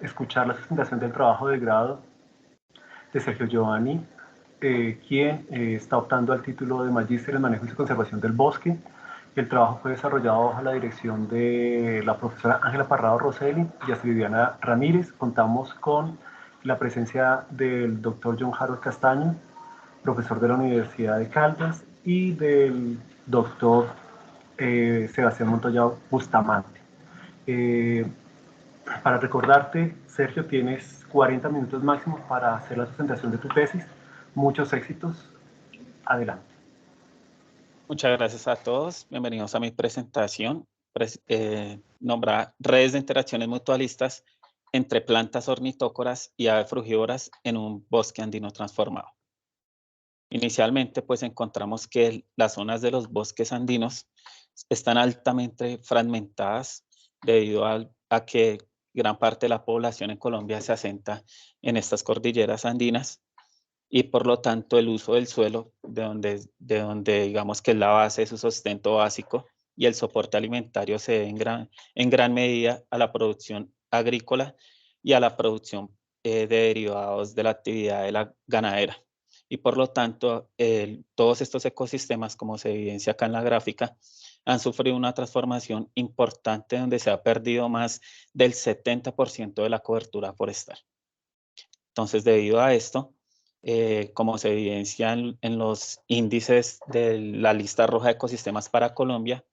escuchar la presentación del trabajo de grado de Sergio Giovanni, quien está optando al título de Magíster en Manejo y Conservación del Bosque. El trabajo fue desarrollado bajo la dirección de la profesora Ángela Parrado Rosselli y Astrid Ramírez. Contamos con la presencia del doctor John Harold Castaño, profesor de la Universidad de Caldas, y del doctor Sebastián Montoya Bustamante. Para recordarte, Sergio, tienes 40 minutos máximo para hacer la presentación de tu tesis. Muchos éxitos. Adelante. Muchas gracias a todos. Bienvenidos a mi presentación nombrada Redes de Interacciones Mutualistas entre plantas ornitócoras y aves frugívoras en un bosque andino transformado. Inicialmente, pues encontramos que las zonas de los bosques andinos están altamente fragmentadas debido a que gran parte de la población en Colombia se asenta en estas cordilleras andinas, y por lo tanto el uso del suelo, de donde digamos que es la base de su sustento básico y el soporte alimentario, se debe en gran medida a la producción agrícola y a la producción de derivados de la actividad de la ganadera. Y por lo tanto, todos estos ecosistemas, como se evidencia acá en la gráfica, han sufrido una transformación importante donde se ha perdido más del 70% de la cobertura forestal. Entonces, debido a esto, como se evidencia en los índices de la lista roja de ecosistemas para Colombia,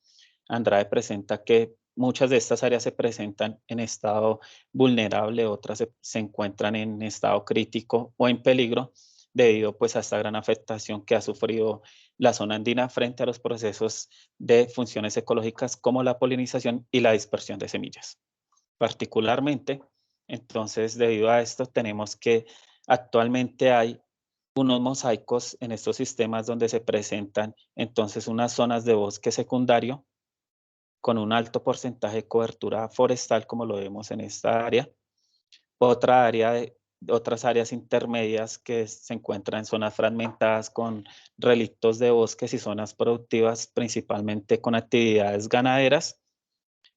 Andrade presenta que muchas de estas áreas se presentan en estado vulnerable, otras se encuentran en estado crítico o en peligro, debido pues a esta gran afectación que ha sufrido la zona andina frente a los procesos de funciones ecológicas como la polinización y la dispersión de semillas. Particularmente, entonces, debido a esto, tenemos que actualmente hay unos mosaicos en estos sistemas donde se presentan entonces unas zonas de bosque secundario con un alto porcentaje de cobertura forestal, como lo vemos en esta área. Otras áreas intermedias que se encuentran en zonas fragmentadas con relictos de bosques y zonas productivas, principalmente con actividades ganaderas.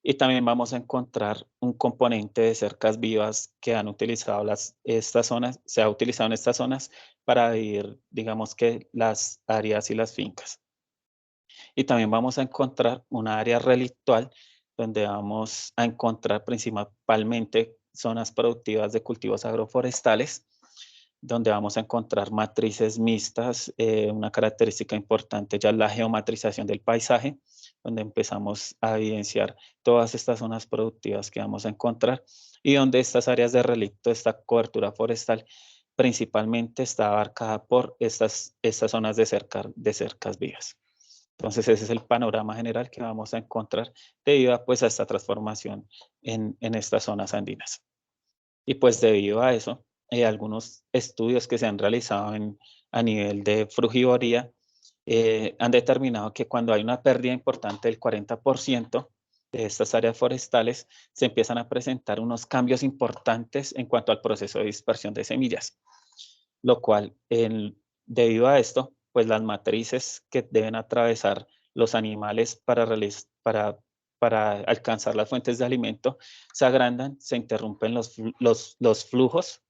Y también vamos a encontrar un componente de cercas vivas que han utilizado estas zonas, se ha utilizado en estas zonas para vivir, digamos que las áreas y las fincas. Y también vamos a encontrar una área relictual donde vamos a encontrar principalmente zonas productivas de cultivos agroforestales, donde vamos a encontrar matrices mixtas. Una característica importante ya es la geomatrización del paisaje, donde empezamos a evidenciar todas estas zonas productivas que vamos a encontrar y donde estas áreas de relicto, esta cobertura forestal, principalmente está abarcada por estas zonas de cercas vivas. Entonces ese es el panorama general que vamos a encontrar debido a, pues, a esta transformación en estas zonas andinas. Y pues debido a eso, algunos estudios que se han realizado a nivel de frugivoría han determinado que cuando hay una pérdida importante del 40% de estas áreas forestales, se empiezan a presentar unos cambios importantes en cuanto al proceso de dispersión de semillas, lo cual, debido a esto, pues las matrices que deben atravesar los animales para alcanzar las fuentes de alimento se agrandan, se interrumpen los flujos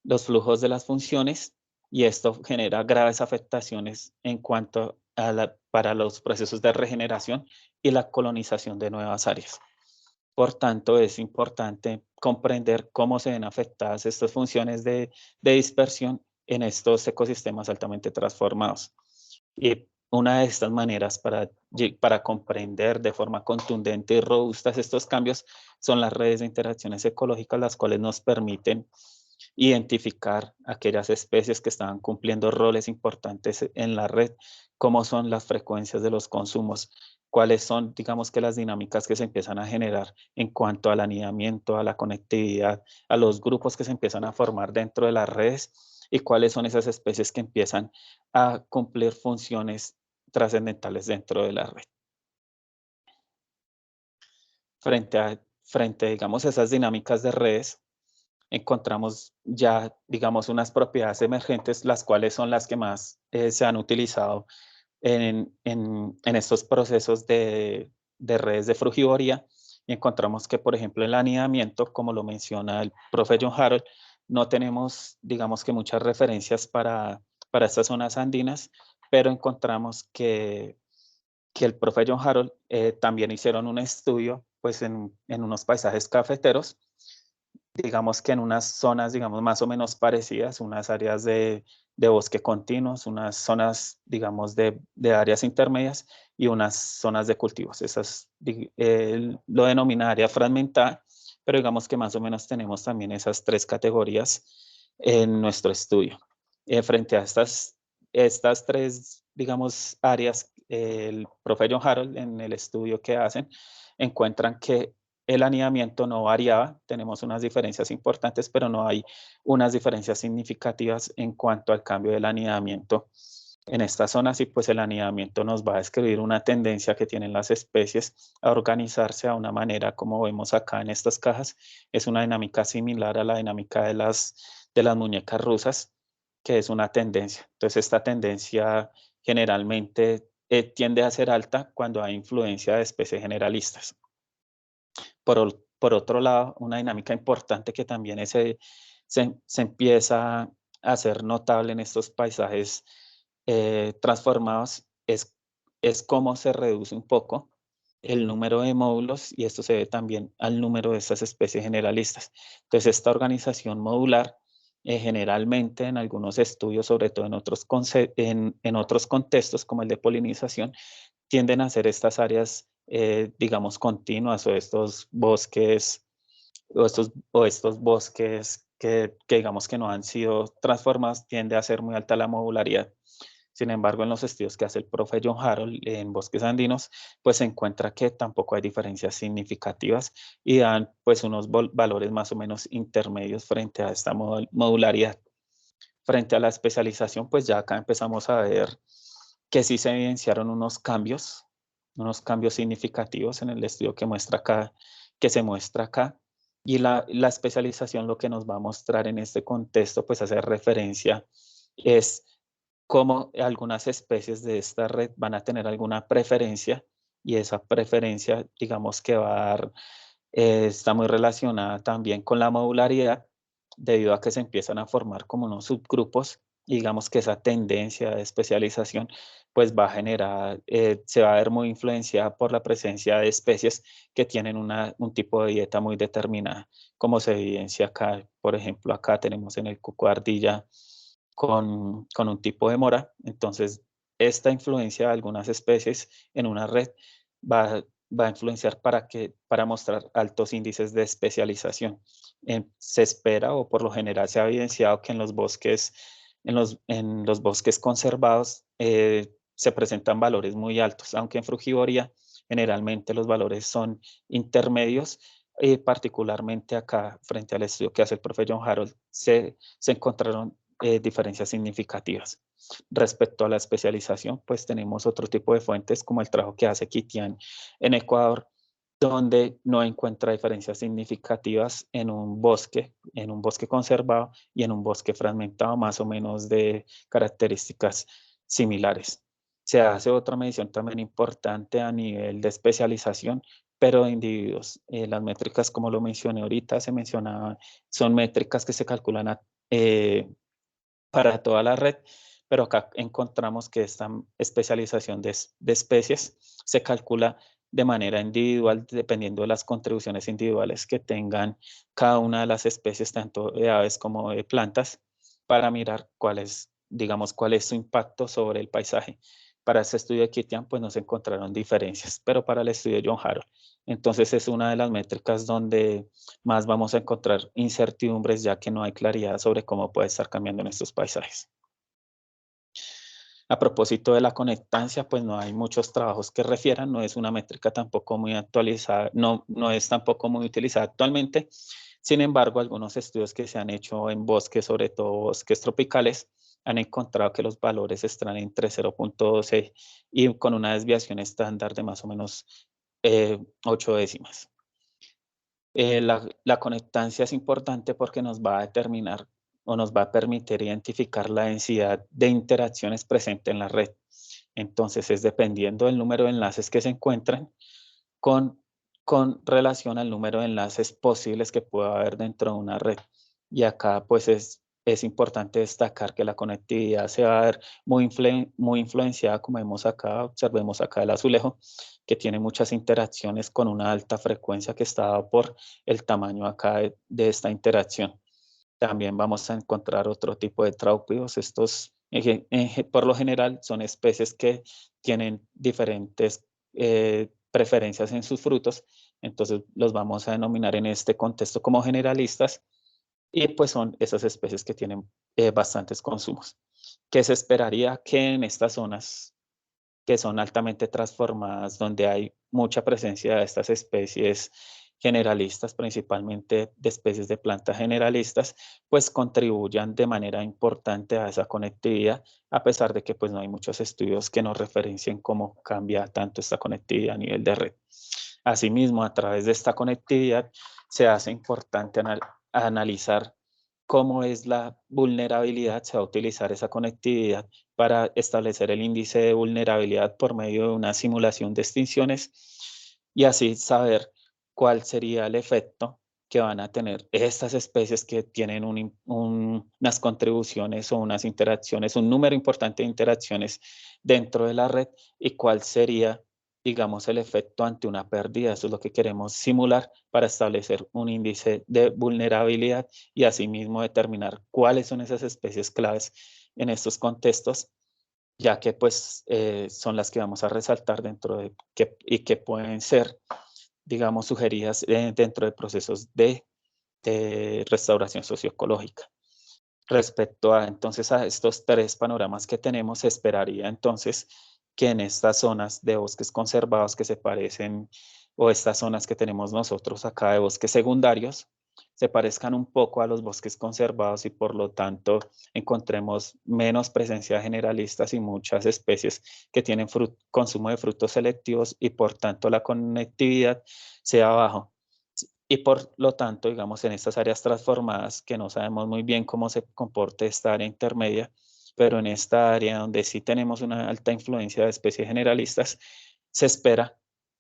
de las funciones, y esto genera graves afectaciones en cuanto a para los procesos de regeneración y la colonización de nuevas áreas. Por tanto, es importante comprender cómo se ven afectadas estas funciones de dispersión en estos ecosistemas altamente transformados. Y una de estas maneras para comprender de forma contundente y robusta estos cambios son las redes de interacciones ecológicas, las cuales nos permiten identificar aquellas especies que estaban cumpliendo roles importantes en la red, cómo son las frecuencias de los consumos, cuáles son, digamos que las dinámicas que se empiezan a generar en cuanto al anidamiento, a la conectividad, a los grupos que se empiezan a formar dentro de las redes, y cuáles son esas especies que empiezan a cumplir funciones trascendentales dentro de la red. Frente, digamos, a esas dinámicas de redes, encontramos ya, digamos, unas propiedades emergentes, las cuales son las que más se han utilizado en estos procesos de redes de frugivoría, y encontramos que, por ejemplo, el anidamiento, como lo menciona el profe John Harold, no tenemos, digamos que muchas referencias para estas zonas andinas, pero encontramos que el profe John Harold también hicieron un estudio pues en unos paisajes cafeteros, digamos que en unas zonas, digamos, más o menos parecidas, unas áreas de bosque continuos, unas zonas, digamos, de áreas intermedias y unas zonas de cultivos. Esas lo denomina área fragmentada, pero digamos que más o menos tenemos también esas tres categorías en nuestro estudio. Frente a estas tres, digamos, áreas, el profe John Harold en el estudio que hacen encuentran que el anidamiento no variaba, tenemos unas diferencias importantes, pero no hay unas diferencias significativas en cuanto al cambio del anidamiento en estas zonas, y pues el anidamiento nos va a describir una tendencia que tienen las especies a organizarse a una manera como vemos acá en estas cajas. Es una dinámica similar a la dinámica de las muñecas rusas, que es una tendencia. Entonces esta tendencia generalmente tiende a ser alta cuando hay influencia de especies generalistas. Por otro lado, una dinámica importante que también se empieza a hacer notable en estos paisajes transformados es cómo se reduce un poco el número de módulos, y esto se debe también al número de estas especies generalistas. Entonces, esta organización modular, generalmente en algunos estudios, sobre todo en otros contextos como el de polinización, tienden a ser estas áreas, digamos, continuas, o estos bosques, o estos bosques que digamos que no han sido transformados, tiende a ser muy alta la modularidad. Sin embargo, en los estudios que hace el profe John Harold en bosques andinos, pues se encuentra que tampoco hay diferencias significativas y dan pues unos valores más o menos intermedios frente a esta modularidad. Frente a la especialización, pues ya acá empezamos a ver que sí se evidenciaron unos cambios significativos en el estudio que se muestra acá. Y la especialización lo que nos va a mostrar en este contexto, pues hacer referencia, es cómo algunas especies de esta red van a tener alguna preferencia, y esa preferencia, digamos que está muy relacionada también con la modularidad, debido a que se empiezan a formar como unos subgrupos, y digamos que esa tendencia de especialización pues va a generar, se va a ver muy influenciada por la presencia de especies que tienen un tipo de dieta muy determinada, como se evidencia acá. Por ejemplo, acá tenemos en el cuco de ardilla con un tipo de mora. Entonces, esta influencia de algunas especies en una red va, va a influenciar para mostrar altos índices de especialización. Se espera, o por lo general se ha evidenciado, que en los bosques, en los bosques conservados se presentan valores muy altos, aunque en frugivoría generalmente los valores son intermedios. Particularmente acá, frente al estudio que hace el profe John Harold, se encontraron diferencias significativas. Respecto a la especialización, pues tenemos otro tipo de fuentes, como el trabajo que hace Kitian en Ecuador, donde no encuentra diferencias significativas en un bosque conservado y en un bosque fragmentado, más o menos de características similares. Se hace otra medición también importante a nivel de especialización, pero de individuos. Las métricas, como lo mencioné ahorita, se mencionaban, son métricas que se calculan para toda la red, pero acá encontramos que esta especialización de especies se calcula de manera individual, dependiendo de las contribuciones individuales que tengan cada una de las especies, tanto de aves como de plantas, para mirar digamos, cuál es su impacto sobre el paisaje. Para ese estudio de Kitian, pues no se encontraron diferencias, pero para el estudio de John Harold, entonces es una de las métricas donde más vamos a encontrar incertidumbres, ya que no hay claridad sobre cómo puede estar cambiando en estos paisajes. A propósito de la conectancia, pues no hay muchos trabajos que refieran, no es una métrica tampoco muy actualizada, no es tampoco muy utilizada actualmente. Sin embargo, algunos estudios que se han hecho en bosques, sobre todo bosques tropicales, han encontrado que los valores están entre 0.12 y con una desviación estándar de más o menos 8 décimas. La conectancia es importante porque nos va a determinar, o nos va a permitir identificar la densidad de interacciones presente en la red. Entonces, es dependiendo del número de enlaces que se encuentran con con relación al número de enlaces posibles que pueda haber dentro de una red. Y acá pues es importante destacar que la conectividad se va a ver muy influenciada, como vemos acá, observemos acá el azulejo, que tiene muchas interacciones con una alta frecuencia que está dado por el tamaño acá de esta interacción. También vamos a encontrar otro tipo de traupídeos. Estos, por lo general, son especies que tienen diferentes preferencias en sus frutos. Entonces, los vamos a denominar en este contexto como generalistas. Y pues son esas especies que tienen bastantes consumos. ¿Qué se esperaría? Que en estas zonas que son altamente transformadas, donde hay mucha presencia de estas especies generalistas, principalmente de especies de plantas generalistas, pues contribuyan de manera importante a esa conectividad, a pesar de que pues no hay muchos estudios que nos referencien cómo cambia tanto esta conectividad a nivel de red. Asimismo, a través de esta conectividad se hace importante analizar cómo es la vulnerabilidad. Se va a utilizar esa conectividad para establecer el índice de vulnerabilidad por medio de una simulación de extinciones y así saber cuál sería el efecto que van a tener estas especies que tienen unas contribuciones o unas interacciones, un número importante de interacciones dentro de la red y cuál sería, digamos, el efecto ante una pérdida. Eso es lo que queremos simular para establecer un índice de vulnerabilidad y asimismo determinar cuáles son esas especies claves en estos contextos, ya que pues son las que vamos a resaltar dentro de y que pueden ser, digamos, sugeridas dentro de procesos de restauración socioecológica. Respecto a entonces a estos tres panoramas que tenemos, se esperaría entonces que en estas zonas de bosques conservados que se parecen, o estas zonas que tenemos nosotros acá de bosques secundarios, se parezcan un poco a los bosques conservados y por lo tanto encontremos menos presencia de generalistas y muchas especies que tienen consumo de frutos selectivos y por tanto la conectividad sea bajo. Y por lo tanto, digamos, en estas áreas transformadas, que no sabemos muy bien cómo se comporta esta área intermedia, pero en esta área donde sí tenemos una alta influencia de especies generalistas, se espera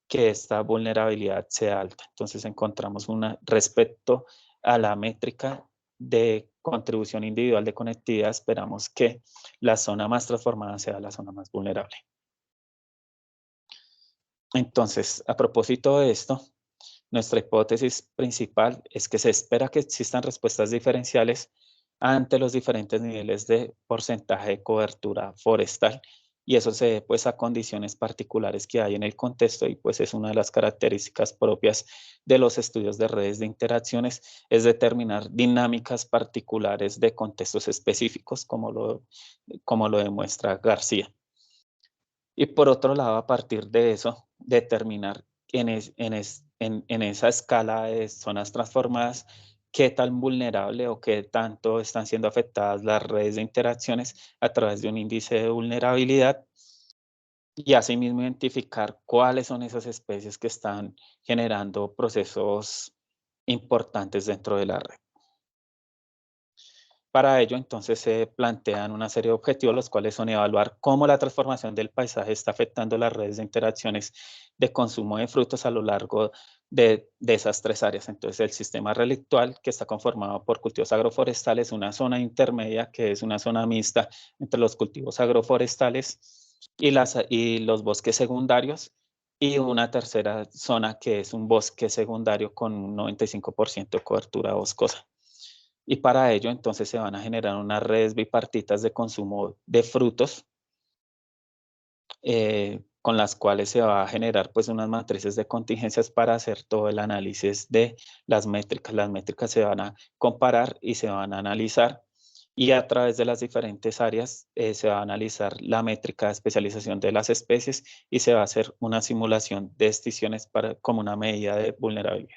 que esta vulnerabilidad sea alta. Entonces encontramos una, respecto a la métrica de contribución individual de conectividad, esperamos que la zona más transformada sea la zona más vulnerable. Entonces, a propósito de esto, nuestra hipótesis principal es que se espera que existan respuestas diferenciales ante los diferentes niveles de porcentaje de cobertura forestal y eso se debe pues a condiciones particulares que hay en el contexto y pues es una de las características propias de los estudios de redes de interacciones, es determinar dinámicas particulares de contextos específicos como lo demuestra García. Y por otro lado, a partir de eso, determinar en esa escala de zonas transformadas qué tan vulnerable o qué tanto están siendo afectadas las redes de interacciones a través de un índice de vulnerabilidad y asimismo identificar cuáles son esas especies que están generando procesos importantes dentro de la red. Para ello, entonces, se plantean una serie de objetivos, los cuales son evaluar cómo la transformación del paisaje está afectando las redes de interacciones de consumo de frutos a lo largo de esas tres áreas. Entonces, el sistema relictual, que está conformado por cultivos agroforestales, una zona intermedia, que es una zona mixta entre los cultivos agroforestales y los bosques secundarios, y una tercera zona, que es un bosque secundario con un 95% de cobertura boscosa. Y para ello, entonces, se van a generar unas redes bipartitas de consumo de frutos, con las cuales se va a generar pues unas matrices de contingencias para hacer todo el análisis de las métricas. Las métricas se van a comparar y se van a analizar y a través de las diferentes áreas se va a analizar la métrica de especialización de las especies y se va a hacer una simulación de extinciones como una medida de vulnerabilidad.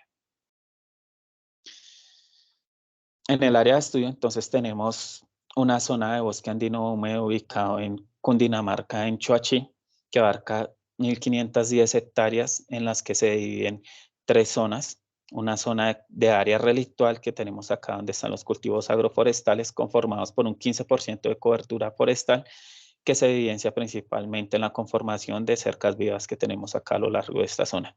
En el área de estudio, entonces, tenemos una zona de bosque andino húmedo ubicado en Cundinamarca, en Choachí, que abarca 1.510 hectáreas en las que se dividen tres zonas. Una zona de área relictual que tenemos acá donde están los cultivos agroforestales conformados por un 15% de cobertura forestal que se evidencia principalmente en la conformación de cercas vivas que tenemos acá a lo largo de esta zona.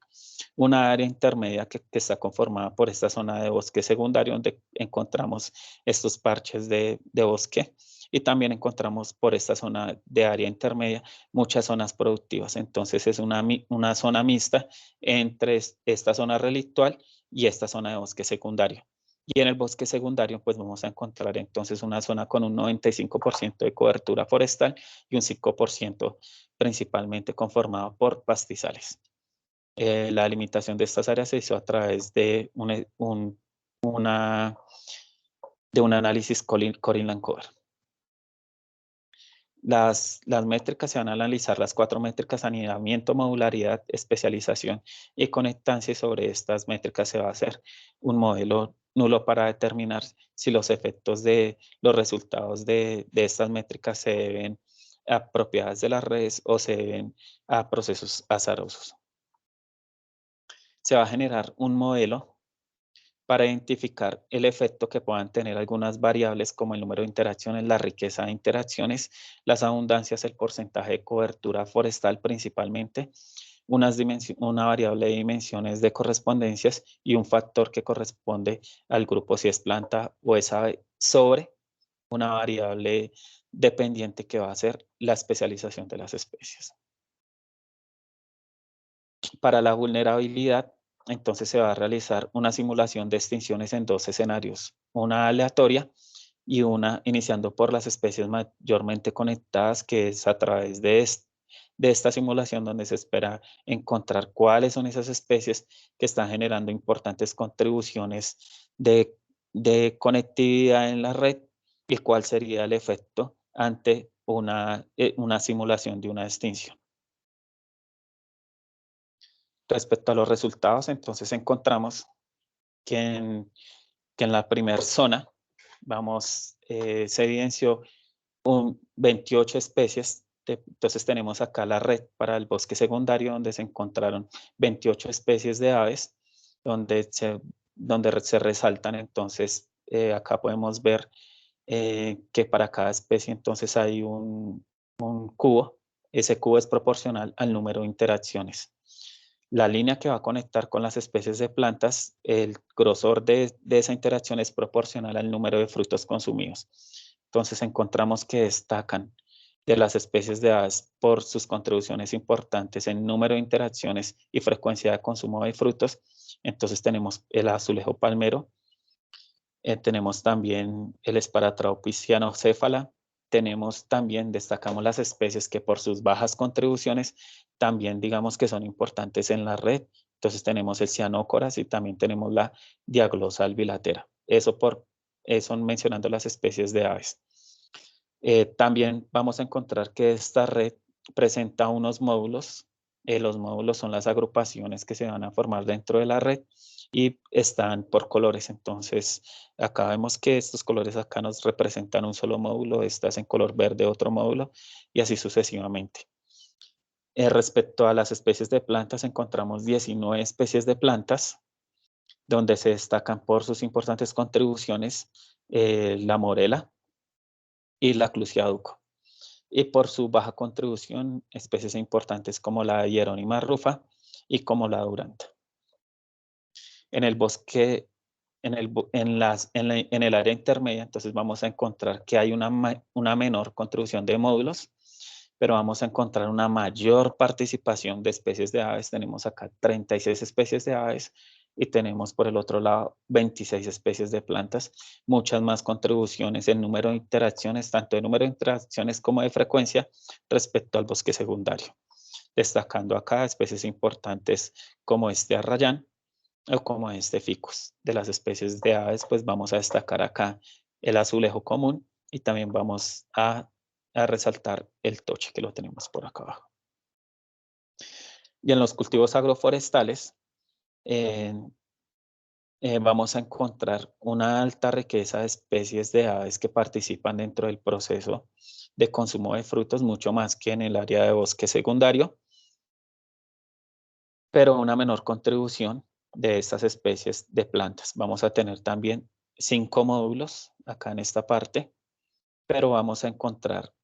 Una área intermedia que está conformada por esta zona de bosque secundario, donde encontramos estos parches de bosque, y también encontramos por esta zona de área intermedia muchas zonas productivas. Entonces es una zona mixta entre esta zona relictual y esta zona de bosque secundario. Y en el bosque secundario, pues vamos a encontrar entonces una zona con un 95% de cobertura forestal y un 5% principalmente conformado por pastizales. La limitación de estas áreas se hizo a través de un análisis Corrin-Lancover. Las métricas se van a analizar, las 4 métricas: anidamiento, modularidad, especialización y conectancia, y sobre estas métricas se va a hacer un modelo nulo para determinar si los efectos de los resultados de estas métricas se deben a propiedades de las redes o se deben a procesos azarosos. Se va a generar un modelo para identificar el efecto que puedan tener algunas variables como el número de interacciones, la riqueza de interacciones, las abundancias, el porcentaje de cobertura forestal principalmente, una variable de dimensiones de correspondencias y un factor que corresponde al grupo si es planta o es ave, sobre una variable dependiente que va a ser la especialización de las especies. Para la vulnerabilidad, entonces se va a realizar una simulación de extinciones en 2 escenarios, una aleatoria y una iniciando por las especies mayormente conectadas, que es a través de esta simulación donde se espera encontrar cuáles son esas especies que están generando importantes contribuciones de conectividad en la red y cuál sería el efecto ante una simulación de una extinción. Respecto a los resultados, entonces encontramos que en la primera zona se evidenció 28 especies. Entonces tenemos acá la red para el bosque secundario, donde se encontraron 28 especies de aves, donde se resaltan. Entonces acá podemos ver que para cada especie entonces hay un cubo. Ese cubo es proporcional al número de interacciones. La línea que va a conectar con las especies de plantas, el grosor de esa interacción es proporcional al número de frutos consumidos. Entonces encontramos que destacan de las especies de aves por sus contribuciones importantes en número de interacciones y frecuencia de consumo de frutos. Entonces tenemos el azulejo palmero, tenemos también el Sparatraupis cyanocéfala, destacamos las especies que por sus bajas contribuciones también digamos que son importantes en la red. Entonces tenemos el cianócoras y también tenemos la diaglosa albilatera. Eso mencionando las especies de aves. También vamos a encontrar que esta red presenta unos módulos. Los módulos son las agrupaciones que se van a formar dentro de la red y están por colores. Entonces acá vemos que estos colores acá nos representan un solo módulo, esta es en color verde otro módulo y así sucesivamente. Respecto a las especies de plantas, encontramos 19 especies de plantas donde se destacan por sus importantes contribuciones la morela y la clusiaduco, y por su baja contribución especies importantes como la hierónima rufa y como la duranta. En el bosque, en el área intermedia, entonces vamos a encontrar que hay una menor contribución de módulos, pero vamos a encontrar una mayor participación de especies de aves. Tenemos acá 36 especies de aves y tenemos por el otro lado 26 especies de plantas, muchas más contribuciones en número de interacciones, tanto de número de interacciones como de frecuencia respecto al bosque secundario. Destacando acá especies importantes como este arrayán o como este ficus. De las especies de aves, pues vamos a destacar acá el azulejo común y también vamos a resaltar el toche, que lo tenemos por acá abajo. Y en los cultivos agroforestales vamos a encontrar una alta riqueza de especies de aves que participan dentro del proceso de consumo de frutos, mucho más que en el área de bosque secundario, pero una menor contribución de estas especies de plantas. Vamos a tener también 5 módulos acá en esta parte, pero vamos a encontrar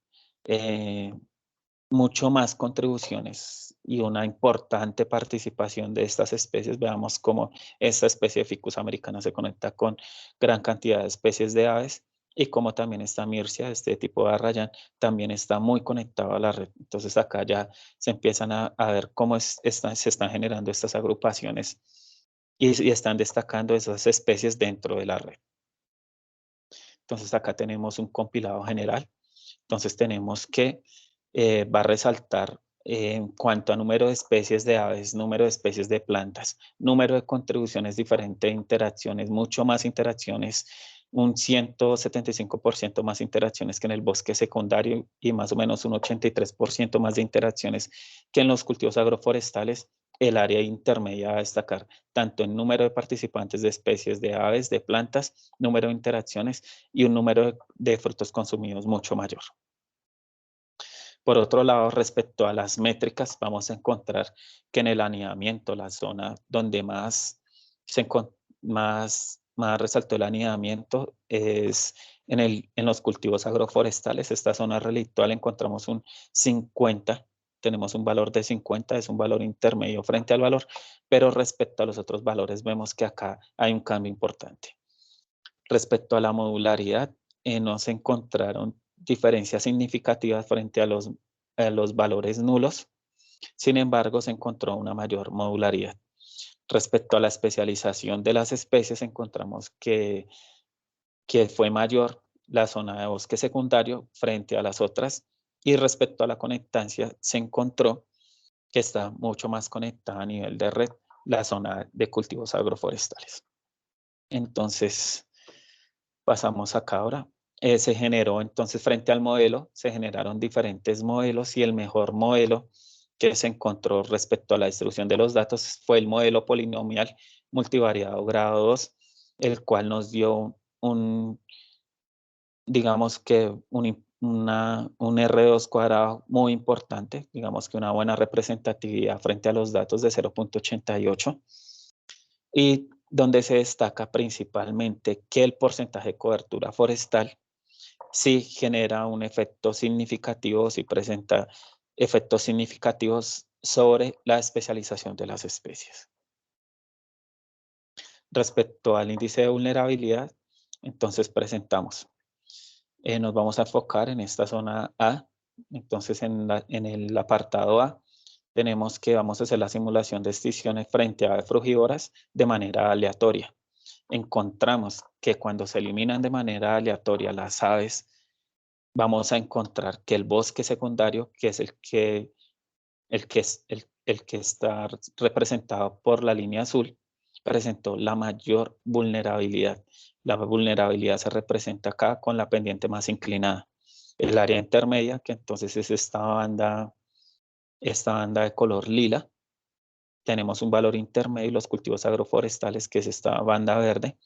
mucho más contribuciones y una importante participación de estas especies. Veamos cómo esta especie de Ficus americana se conecta con gran cantidad de especies de aves y cómo también esta Mircea, este tipo de arrayán, también está muy conectado a la red. Entonces acá ya se empiezan a ver cómo se están generando estas agrupaciones y están destacando esas especies dentro de la red. Entonces acá tenemos un compilado general. Entonces tenemos que va a resaltar en cuanto a número de especies de aves, número de especies de plantas, número de contribuciones diferentes, interacciones, mucho más interacciones, un 175% más interacciones que en el bosque secundario y más o menos un 83% más de interacciones que en los cultivos agroforestales. El área intermedia a destacar tanto en número de participantes de especies de aves, de plantas, número de interacciones y un número de frutos consumidos mucho mayor. Por otro lado, respecto a las métricas, vamos a encontrar que en el anidamiento, la zona donde más resaltó el anidamiento es en los cultivos agroforestales. Esta zona relictual encontramos un 50, tenemos un valor de 50, es un valor intermedio frente al valor, pero respecto a los otros valores vemos que acá hay un cambio importante. Respecto a la modularidad, no se encontraron diferencias significativas frente a los valores nulos. Sin embargo, se encontró una mayor modularidad. Respecto a la especialización de las especies, encontramos que fue mayor la zona de bosque secundario frente a las otras. Y respecto a la conectancia, se encontró que está mucho más conectada a nivel de red la zona de cultivos agroforestales. Entonces, pasamos acá ahora. Se generó entonces frente al modelo, se generaron diferentes modelos y el mejor modelo que se encontró respecto a la distribución de los datos fue el modelo polinomial multivariado grado 2, el cual nos dio digamos que un R2 cuadrado muy importante, digamos que una buena representatividad frente a los datos de 0.88 y donde se destaca principalmente que el porcentaje de cobertura forestal sí genera un efecto significativo, sí presenta efectos significativos sobre la especialización de las especies. Respecto al índice de vulnerabilidad, entonces presentamos. Nos vamos a enfocar en esta zona A. Entonces en el apartado A tenemos que vamos a hacer la simulación de extinciones frente a aves frugívoras de manera aleatoria. Encontramos que cuando se eliminan de manera aleatoria las aves, vamos a encontrar que el bosque secundario, que es el que está representado por la línea azul, presentó la mayor vulnerabilidad. La vulnerabilidad se representa acá con la pendiente más inclinada. El área intermedia, que entonces es esta banda de color lila, tenemos un valor intermedio y los cultivos agroforestales, que es esta banda verde,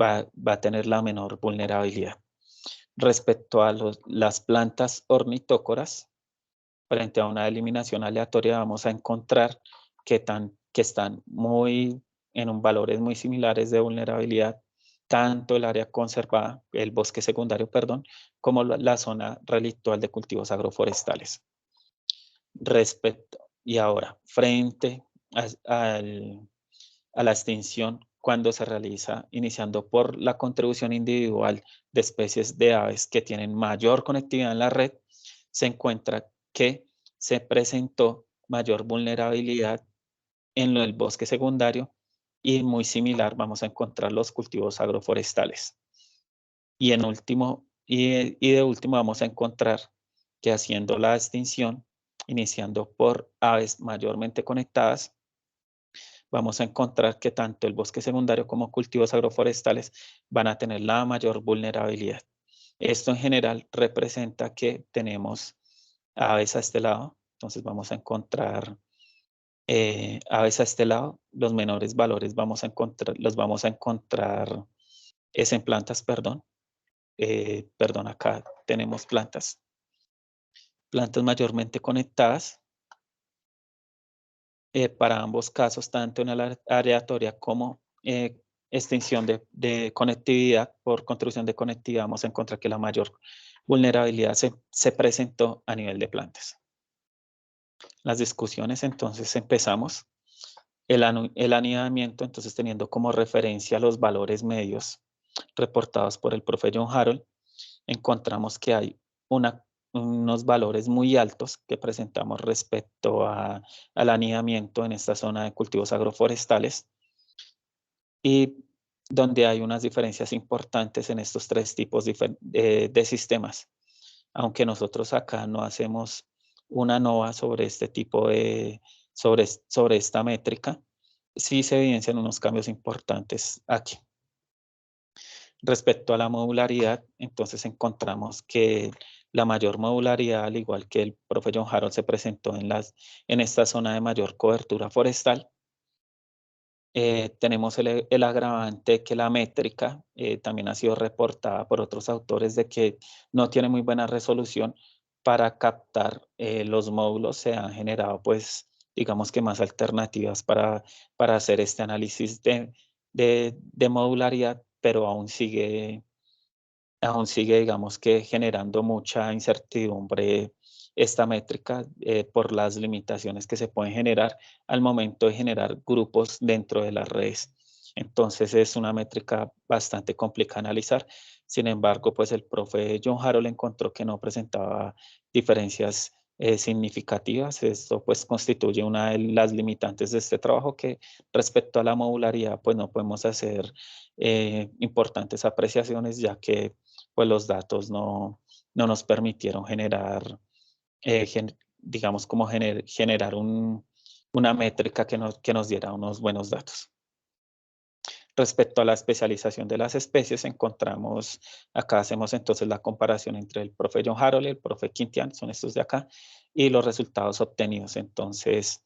va a tener la menor vulnerabilidad. Respecto a las plantas ornitócoras, frente a una eliminación aleatoria vamos a encontrar que están en valores muy similares de vulnerabilidad, tanto el área conservada, el bosque secundario, perdón, como la zona relictual de cultivos agroforestales. Y ahora, frente a la extinción, cuando se realiza iniciando por la contribución individual de especies de aves que tienen mayor conectividad en la red, se encuentra que se presentó mayor vulnerabilidad en el bosque secundario y muy similar vamos a encontrar los cultivos agroforestales. Y de último vamos a encontrar que haciendo la extinción, iniciando por aves mayormente conectadas, vamos a encontrar que tanto el bosque secundario como cultivos agroforestales van a tener la mayor vulnerabilidad. Esto en general representa que tenemos aves a este lado, entonces vamos a encontrar aves a este lado, los menores valores los vamos a encontrar es en plantas, perdón, acá tenemos plantas mayormente conectadas, para ambos casos, tanto en la aleatoria como extinción de conectividad, por contribución de conectividad, vamos a encontrar que la mayor vulnerabilidad se presentó a nivel de plantas. Las discusiones, entonces empezamos. El anidamiento, entonces teniendo como referencia los valores medios reportados por el profe John Harold, encontramos que hay unos valores muy altos que presentamos respecto al anidamiento en esta zona de cultivos agroforestales y donde hay unas diferencias importantes en estos tres tipos de sistemas. Aunque nosotros acá no hacemos una NOVA sobre este tipo sobre esta métrica, sí se evidencian unos cambios importantes aquí. Respecto a la modularidad, entonces encontramos que la mayor modularidad, al igual que el profe John Harold se presentó en esta zona de mayor cobertura forestal, tenemos el agravante que la métrica también ha sido reportada por otros autores de que no tiene muy buena resolución para captar los módulos. Se han generado, pues, digamos que más alternativas para hacer este análisis de modularidad, pero aún sigue, digamos que generando mucha incertidumbre esta métrica por las limitaciones que se pueden generar al momento de generar grupos dentro de las redes. Entonces es una métrica bastante complicada de analizar. Sin embargo, pues el profe John Harold encontró que no presentaba diferencias significativas. Esto pues constituye una de las limitantes de este trabajo, que respecto a la modularidad pues no podemos hacer importantes apreciaciones, ya que pues los datos no nos permitieron generar digamos, como generar una métrica que nos diera unos buenos datos. Respecto a la especialización de las especies, encontramos, acá hacemos entonces la comparación entre el profe John Harold y el profe Quintian, son estos de acá, y los resultados obtenidos. Entonces,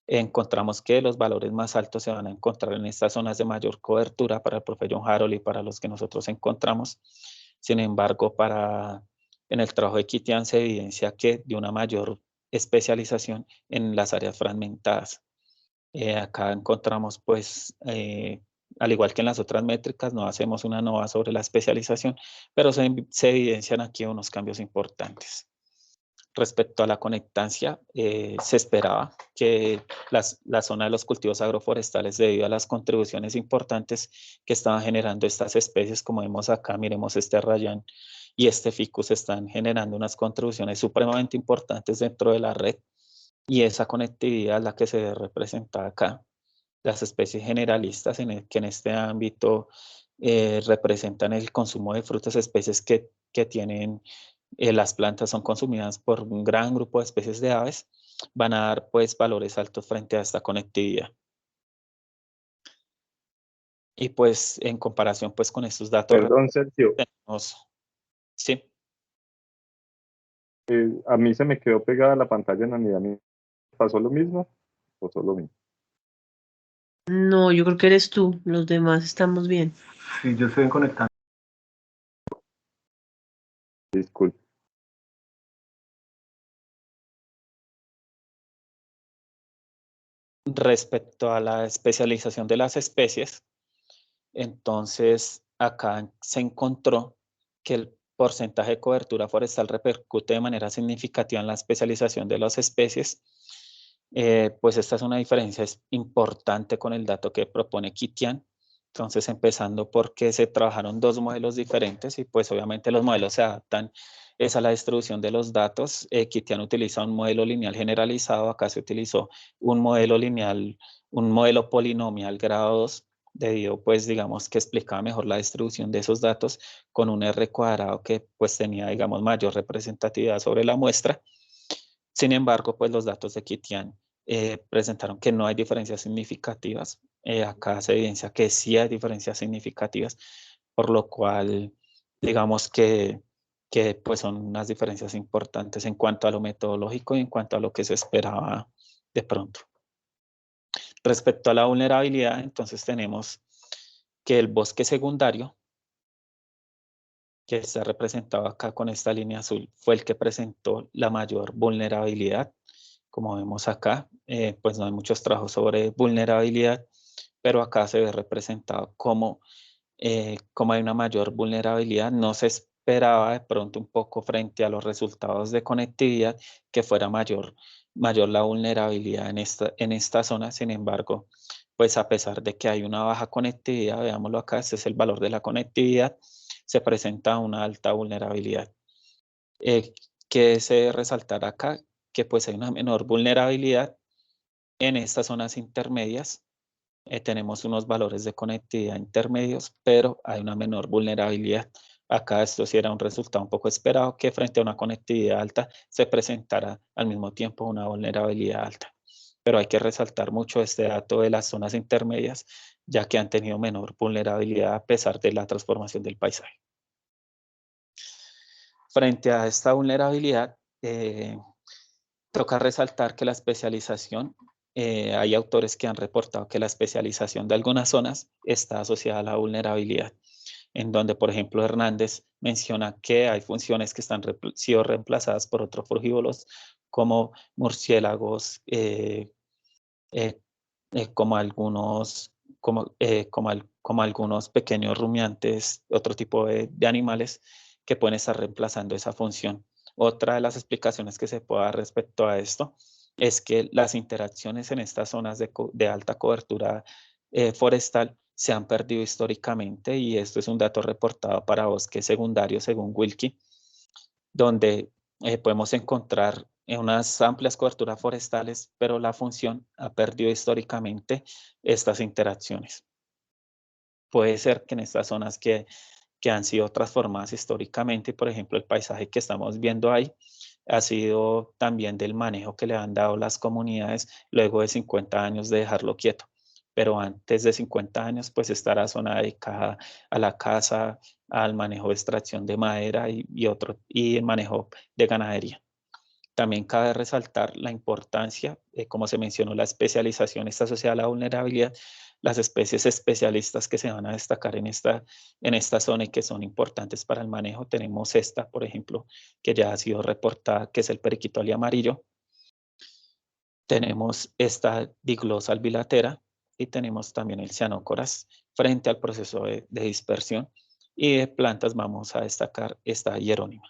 encontramos que los valores más altos se van a encontrar en estas zonas de mayor cobertura para el profe John Harold y para los que nosotros encontramos. Sin embargo, en el trabajo de Quintian se evidencia que de una mayor especialización en las áreas fragmentadas. Acá encontramos, pues, al igual que en las otras métricas, no hacemos una NOVA sobre la especialización, pero se evidencian aquí unos cambios importantes. Respecto a la conectancia, se esperaba que la zona de los cultivos agroforestales, debido a las contribuciones importantes que estaban generando estas especies, como vemos acá, miremos este rayán y este ficus, están generando unas contribuciones supremamente importantes dentro de la red, y esa conectividad es la que se ve representada acá. Las especies generalistas que en este ámbito representan el consumo de frutas, especies que tienen, las plantas son consumidas por un gran grupo de especies de aves, van a dar pues valores altos frente a esta conectividad. Y pues en comparación pues con estos datos. Perdón, Sergio. Sí. A mí se me quedó pegada la pantalla en anidamiento. ¿Pasó lo mismo o solo mismo? No, yo creo que eres tú. Los demás estamos bien. Sí, yo estoy conectando. Disculpe. Respecto a la especialización de las especies, entonces acá se encontró que el porcentaje de cobertura forestal repercute de manera significativa en la especialización de las especies. Pues esta es una diferencia importante con el dato que propone Quintian. Entonces, empezando porque se trabajaron dos modelos diferentes y pues obviamente los modelos se adaptan a la distribución de los datos. Quintian utiliza un modelo lineal generalizado, acá se utilizó un modelo lineal, un modelo polinomial grado 2, debido pues digamos que explicaba mejor la distribución de esos datos con un R cuadrado que pues tenía digamos mayor representatividad sobre la muestra. Sin embargo, pues los datos de Quintian presentaron que no hay diferencias significativas. Acá se evidencia que sí hay diferencias significativas, por lo cual digamos que pues son unas diferencias importantes en cuanto a lo metodológico y en cuanto a lo que se esperaba de pronto. Respecto a la vulnerabilidad, entonces tenemos que el bosque secundario, que está representado acá con esta línea azul, fue el que presentó la mayor vulnerabilidad. Como vemos acá, pues no hay muchos trabajos sobre vulnerabilidad, pero acá se ve representado como hay una mayor vulnerabilidad. No se esperaba de pronto un poco frente a los resultados de conectividad que fuera mayor la vulnerabilidad en esta zona. Sin embargo, pues a pesar de que hay una baja conectividad, veámoslo acá, este es el valor de la conectividad, se presenta una alta vulnerabilidad. Que se debe resaltar acá que pues hay una menor vulnerabilidad en estas zonas intermedias. Tenemos unos valores de conectividad intermedios, pero hay una menor vulnerabilidad. Acá esto sí era un resultado un poco esperado, que frente a una conectividad alta se presentara al mismo tiempo una vulnerabilidad alta. Pero hay que resaltar mucho este dato de las zonas intermedias, ya que han tenido menor vulnerabilidad a pesar de la transformación del paisaje. Frente a esta vulnerabilidad, toca resaltar que la especialización, hay autores que han reportado que la especialización de algunas zonas está asociada a la vulnerabilidad, en donde, por ejemplo, Hernández menciona que hay funciones que están sido reemplazadas por otros frugívoros como murciélagos, como algunos, como algunos pequeños rumiantes, otro tipo de animales que pueden estar reemplazando esa función. Otra de las explicaciones que se puede dar respecto a esto es que las interacciones en estas zonas de alta cobertura forestal se han perdido históricamente, y esto es un dato reportado para bosques secundarios según Wilkie, donde podemos encontrar unas amplias coberturas forestales, pero la función ha perdido históricamente estas interacciones. Puede ser que en estas zonas que han sido transformadas históricamente, por ejemplo, el paisaje que estamos viendo ahí, ha sido también del manejo que le han dado las comunidades luego de 50 años de dejarlo quieto. Pero antes de 50 años, pues esta era zona dedicada a la caza, al manejo de extracción de madera y el manejo de ganadería. También cabe resaltar la importancia, como se mencionó, la especialización está asociada a la vulnerabilidad. Las especies especialistas que se van a destacar en esta zona y que son importantes para el manejo, tenemos esta, por ejemplo, que ya ha sido reportada, que es el periquito aliamarillo. Tenemos esta Diglossa albilatera y tenemos también el cianócoras frente al proceso de dispersión. Y de plantas vamos a destacar esta hierónima.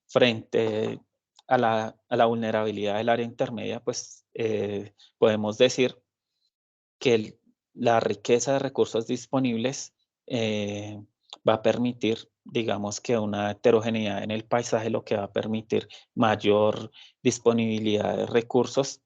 Frente a la vulnerabilidad del área intermedia, pues podemos decir que la riqueza de recursos disponibles va a permitir, digamos, que una heterogeneidad en el paisaje, lo que va a permitir mayor disponibilidad de recursos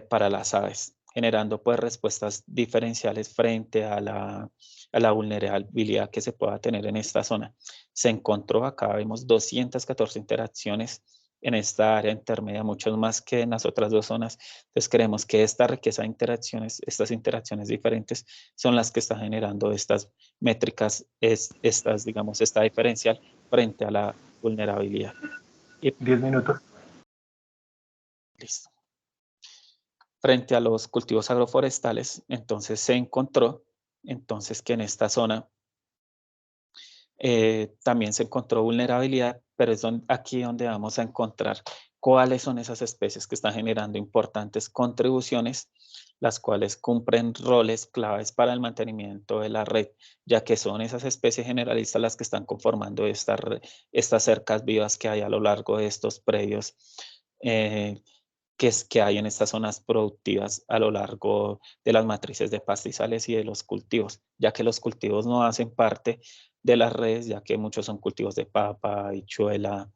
para las aves, generando pues respuestas diferenciales frente a la vulnerabilidad que se pueda tener en esta zona. Se encontró, acá vemos 214 interacciones en esta área intermedia, muchos más que en las otras dos zonas. Entonces creemos que esta riqueza de interacciones, estas interacciones diferentes, son las que están generando estas métricas, digamos, esta diferencial frente a la vulnerabilidad. 10 minutos. Listo. Frente a los cultivos agroforestales, entonces se encontró que en esta zona también se encontró vulnerabilidad, pero es aquí donde vamos a encontrar cuáles son esas especies que están generando importantes contribuciones, las cuales cumplen roles claves para el mantenimiento de la red, ya que son esas especies generalistas las que están conformando estas cercas vivas que hay a lo largo de estos predios que hay en estas zonas productivas a lo largo de las matrices de pastizales y de los cultivos, ya que los cultivos no hacen parte de las redes, ya que muchos son cultivos de papa, habichuela,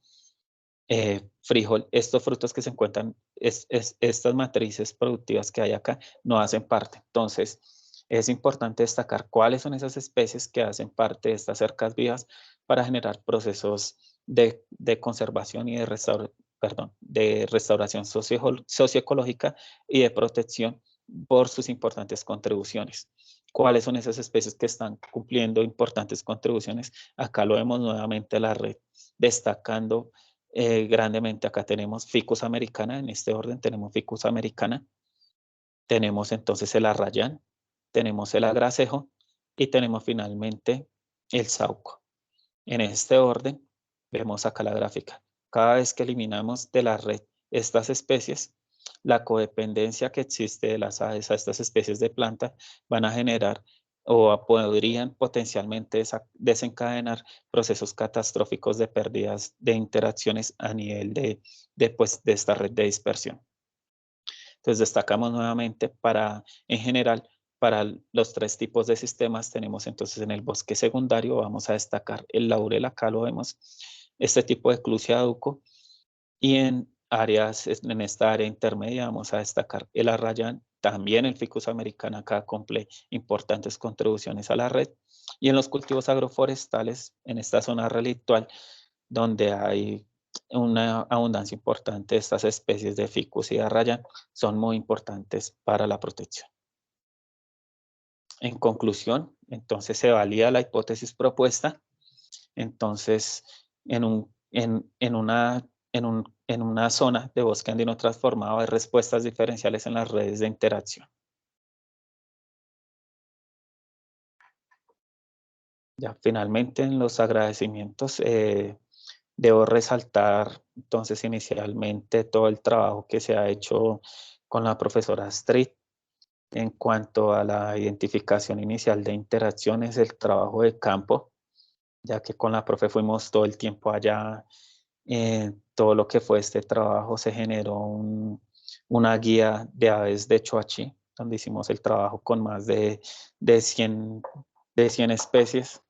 frijol. Estos frutos que se encuentran, estas matrices productivas que hay acá, no hacen parte. Entonces, es importante destacar cuáles son esas especies que hacen parte de estas cercas vivas para generar procesos de conservación y de restauración socioecológica y de protección por sus importantes contribuciones. ¿Cuáles son esas especies que están cumpliendo importantes contribuciones? Acá lo vemos nuevamente la red destacando grandemente. Acá tenemos Ficus americana, en este orden tenemos Ficus americana, tenemos entonces el arrayán, tenemos el agracejo y tenemos finalmente el sauco. En este orden vemos acá la gráfica. Cada vez que eliminamos de la red estas especies, la codependencia que existe de las aves a estas especies de planta van a generar o podrían potencialmente desencadenar procesos catastróficos de pérdidas de interacciones a nivel de esta red de dispersión. Entonces destacamos nuevamente en general, para los 3 tipos de sistemas tenemos entonces en el bosque secundario, vamos a destacar el laurel, acá lo vemos, este tipo de Clusiaduco, y en esta área intermedia vamos a destacar el arrayán, también el Ficus americana, acá cumple importantes contribuciones a la red, y en los cultivos agroforestales, en esta zona relictual, donde hay una abundancia importante de estas especies de ficus y de arrayán, son muy importantes para la protección. En conclusión, entonces se valida la hipótesis propuesta. Entonces, en una zona de bosque andino transformado hay respuestas diferenciales en las redes de interacción. Ya finalmente en los agradecimientos, debo resaltar entonces inicialmente todo el trabajo que se ha hecho con la profesora Astrid en cuanto a la identificación inicial de interacciones, el trabajo de campo, ya que con la profe fuimos todo el tiempo allá, todo lo que fue este trabajo se generó una guía de aves de Choachí, donde hicimos el trabajo con más de 100 especies.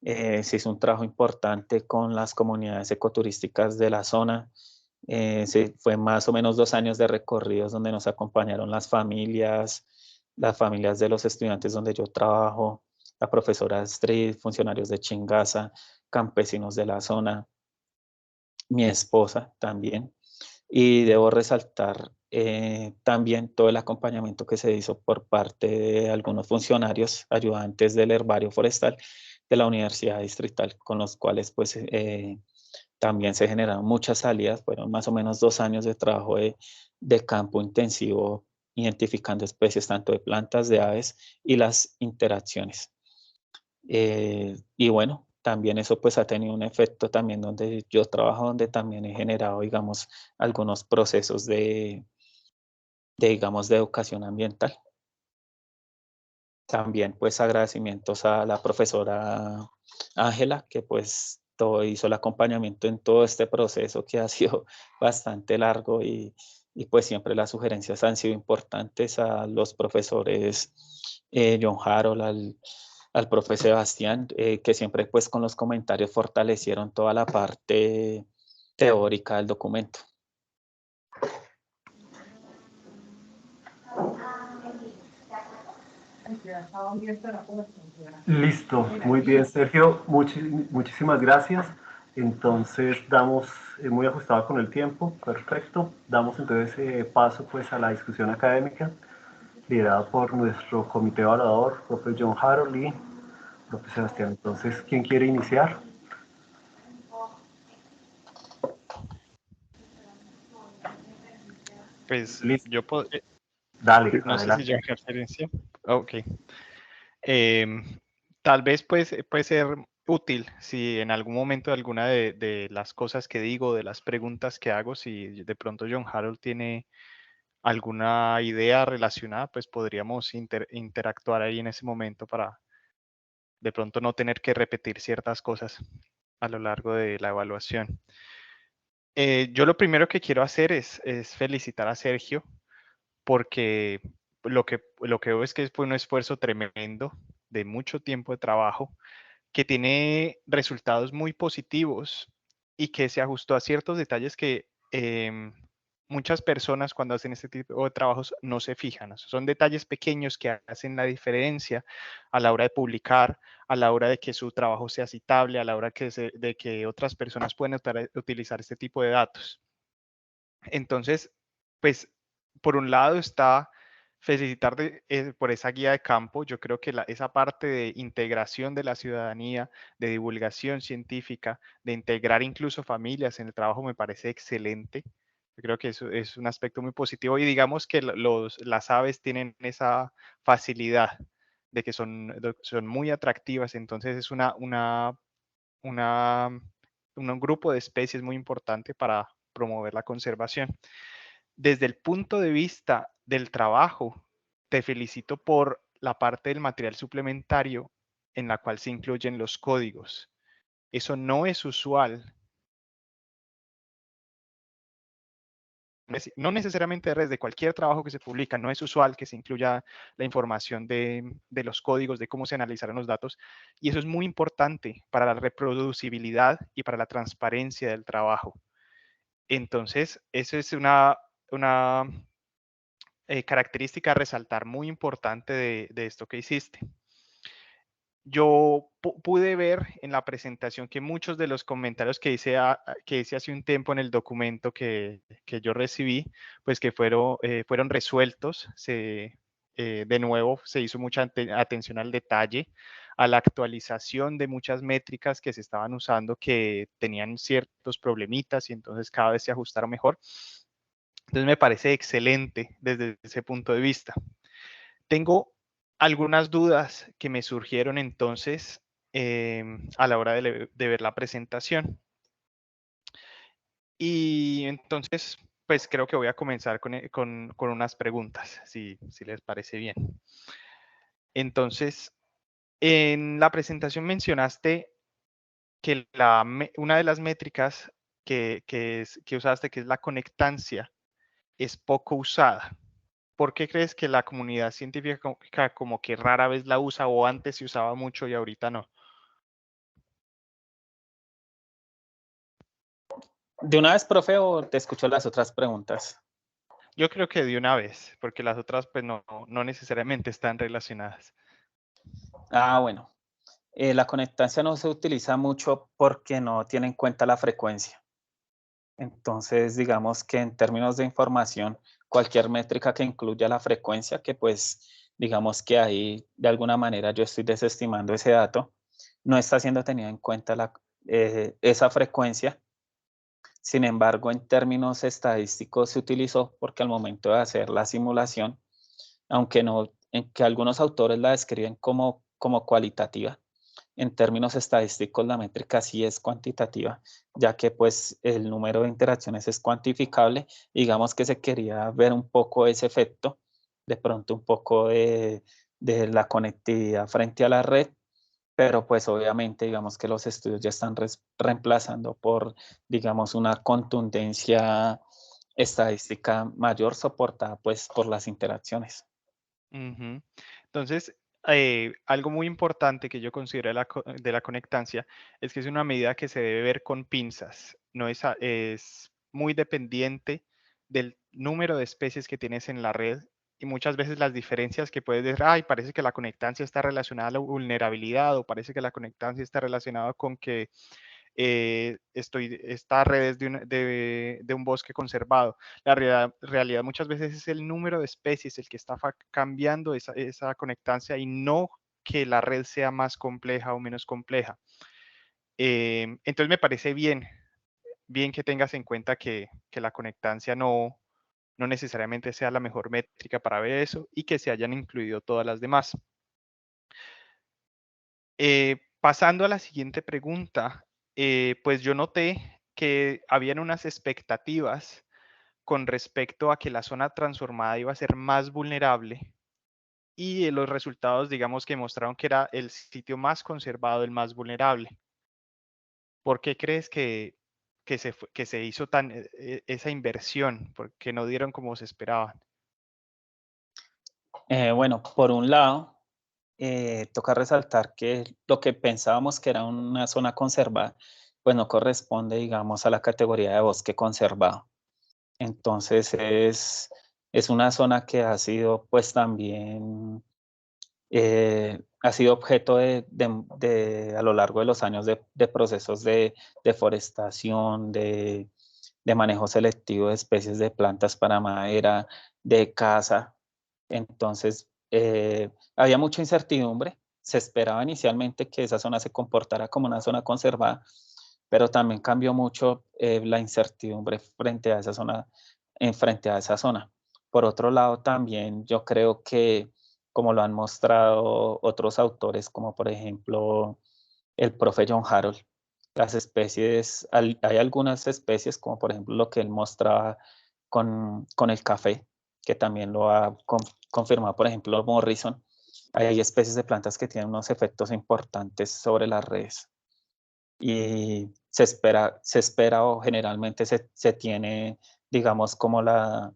Se hizo un trabajo importante con las comunidades ecoturísticas de la zona. Fue más o menos 2 años de recorridos donde nos acompañaron las familias de los estudiantes donde yo trabajo, la profesora Astrid, funcionarios de Chingaza, campesinos de la zona, mi esposa también. Y debo resaltar también todo el acompañamiento que se hizo por parte de algunos funcionarios ayudantes del herbario forestal de la Universidad Distrital, con los cuales pues también se generaron muchas salidas. Fueron más o menos 2 años de trabajo de campo intensivo, identificando especies tanto de plantas, de aves y las interacciones. Y bueno, también eso pues ha tenido un efecto también donde yo trabajo, donde también he generado, digamos, algunos procesos digamos, de educación ambiental. También pues agradecimientos a la profesora Ángela, que pues hizo el acompañamiento en todo este proceso que ha sido bastante largo y pues siempre las sugerencias han sido importantes, a los profesores John Harold, al profe Sebastián, que siempre pues con los comentarios fortalecieron toda la parte teórica del documento. Listo, muy bien, Sergio, muchísimas gracias. Entonces damos muy ajustado con el tiempo, perfecto. Damos entonces paso pues a la discusión académica liderada por nuestro comité evaluador, profe John Harold y profe Sebastián. Entonces, ¿quién quiere iniciar? Pues Listo. yo puedo, Dale, no sé adelante. si yo referencia. Ok. Tal vez puede ser útil si en algún momento alguna de las cosas que digo, de las preguntas que hago, si de pronto John Harold tiene alguna idea relacionada, pues podríamos interactuar ahí en ese momento para de pronto no tener que repetir ciertas cosas a lo largo de la evaluación. Yo lo primero que quiero hacer es felicitar a Sergio porque lo que veo es que fue un esfuerzo tremendo de mucho tiempo de trabajo que tiene resultados muy positivos y que se ajustó a ciertos detalles que muchas personas cuando hacen este tipo de trabajos no se fijan. Son detalles pequeños que hacen la diferencia a la hora de publicar, a la hora de que su trabajo sea citable, a la hora de que otras personas puedan utilizar este tipo de datos. Entonces, pues, por un lado está felicitar por esa guía de campo. Yo creo que esa parte de integración de la ciudadanía, de divulgación científica, de integrar incluso familias en el trabajo me parece excelente. Yo creo que eso es un aspecto muy positivo y digamos que las aves tienen esa facilidad de que son muy atractivas, entonces es un grupo de especies muy importante para promover la conservación. Desde el punto de vista del trabajo, te felicito por la parte del material suplementario en la cual se incluyen los códigos. Eso no es usual. No necesariamente de redes, de cualquier trabajo que se publica, no es usual que se incluya la información de los códigos, de cómo se analizarán los datos, y eso es muy importante para la reproducibilidad y para la transparencia del trabajo. Entonces, eso es una característica a resaltar muy importante de esto que hiciste. Yo pude ver en la presentación que muchos de los comentarios que hice hace un tiempo en el documento que yo recibí, pues que fueron resueltos. De nuevo, se hizo mucha atención al detalle, a la actualización de muchas métricas que se estaban usando que tenían ciertos problemitas y entonces cada vez se ajustaron mejor. Entonces me parece excelente desde ese punto de vista. Tengo algunas dudas que me surgieron entonces a la hora de ver la presentación. Y entonces, pues creo que voy a comenzar con unas preguntas, si les parece bien. Entonces, en la presentación mencionaste que una de las métricas que usaste, que es la conectancia, es poco usada. ¿Por qué crees que la comunidad científica como que rara vez la usa o antes se usaba mucho y ahorita no? ¿De una vez, profe, o te escucho las otras preguntas? Yo creo que de una vez, porque las otras pues no necesariamente están relacionadas. Bueno. La conectancia no se utiliza mucho porque no tiene en cuenta la frecuencia. Entonces, digamos que en términos de información, cualquier métrica que incluya la frecuencia, que pues digamos que ahí de alguna manera yo estoy desestimando ese dato, no está siendo tenida en cuenta esa frecuencia. Sin embargo, en términos estadísticos se utilizó porque al momento de hacer la simulación, aunque no, en que algunos autores la describen como cualitativa, en términos estadísticos la métrica sí es cuantitativa, ya que pues el número de interacciones es cuantificable. Digamos que se quería ver un poco ese efecto, de pronto un poco de la conectividad frente a la red, pero pues obviamente digamos que los estudios ya están reemplazando por, digamos, una contundencia estadística mayor soportada pues por las interacciones. Entonces, algo muy importante que yo considero de la conectancia es que es una medida que se debe ver con pinzas. No es muy dependiente del número de especies que tienes en la red y muchas veces las diferencias que puedes decir, ay, parece que la conectancia está relacionada a la vulnerabilidad o parece que la conectancia está relacionada con que esta red es de un bosque conservado. La realidad muchas veces es el número de especies el que está cambiando esa conectancia y no que la red sea más compleja o menos compleja. Entonces me parece bien que tengas en cuenta que la conectancia no necesariamente sea la mejor métrica para ver eso y que se hayan incluido todas las demás. Pasando a la siguiente pregunta, pues yo noté que habían unas expectativas con respecto a que la zona transformada iba a ser más vulnerable y los resultados, digamos, que mostraron que era el sitio más conservado, el más vulnerable. ¿Por qué crees que se hizo esa inversión? ¿Por qué no dieron como se esperaban? Bueno, por un lado, toca resaltar que lo que pensábamos que era una zona conservada, pues no corresponde, digamos, a la categoría de bosque conservado. Entonces es una zona que ha sido pues también, ha sido objeto a lo largo de los años de procesos de deforestación, de manejo selectivo de especies de plantas para madera, de caza. Entonces, había mucha incertidumbre. Se esperaba inicialmente que esa zona se comportara como una zona conservada, pero también cambió mucho la incertidumbre frente a esa zona, frente a esa zona. Por otro lado, también yo creo que, como lo han mostrado otros autores, como por ejemplo el profe John Harold, las especies, hay algunas especies, como por ejemplo lo que él mostraba con el café, que también lo ha confirmado, por ejemplo, Morrison, hay especies de plantas que tienen unos efectos importantes sobre las redes. Y se espera o generalmente se tiene, digamos, como la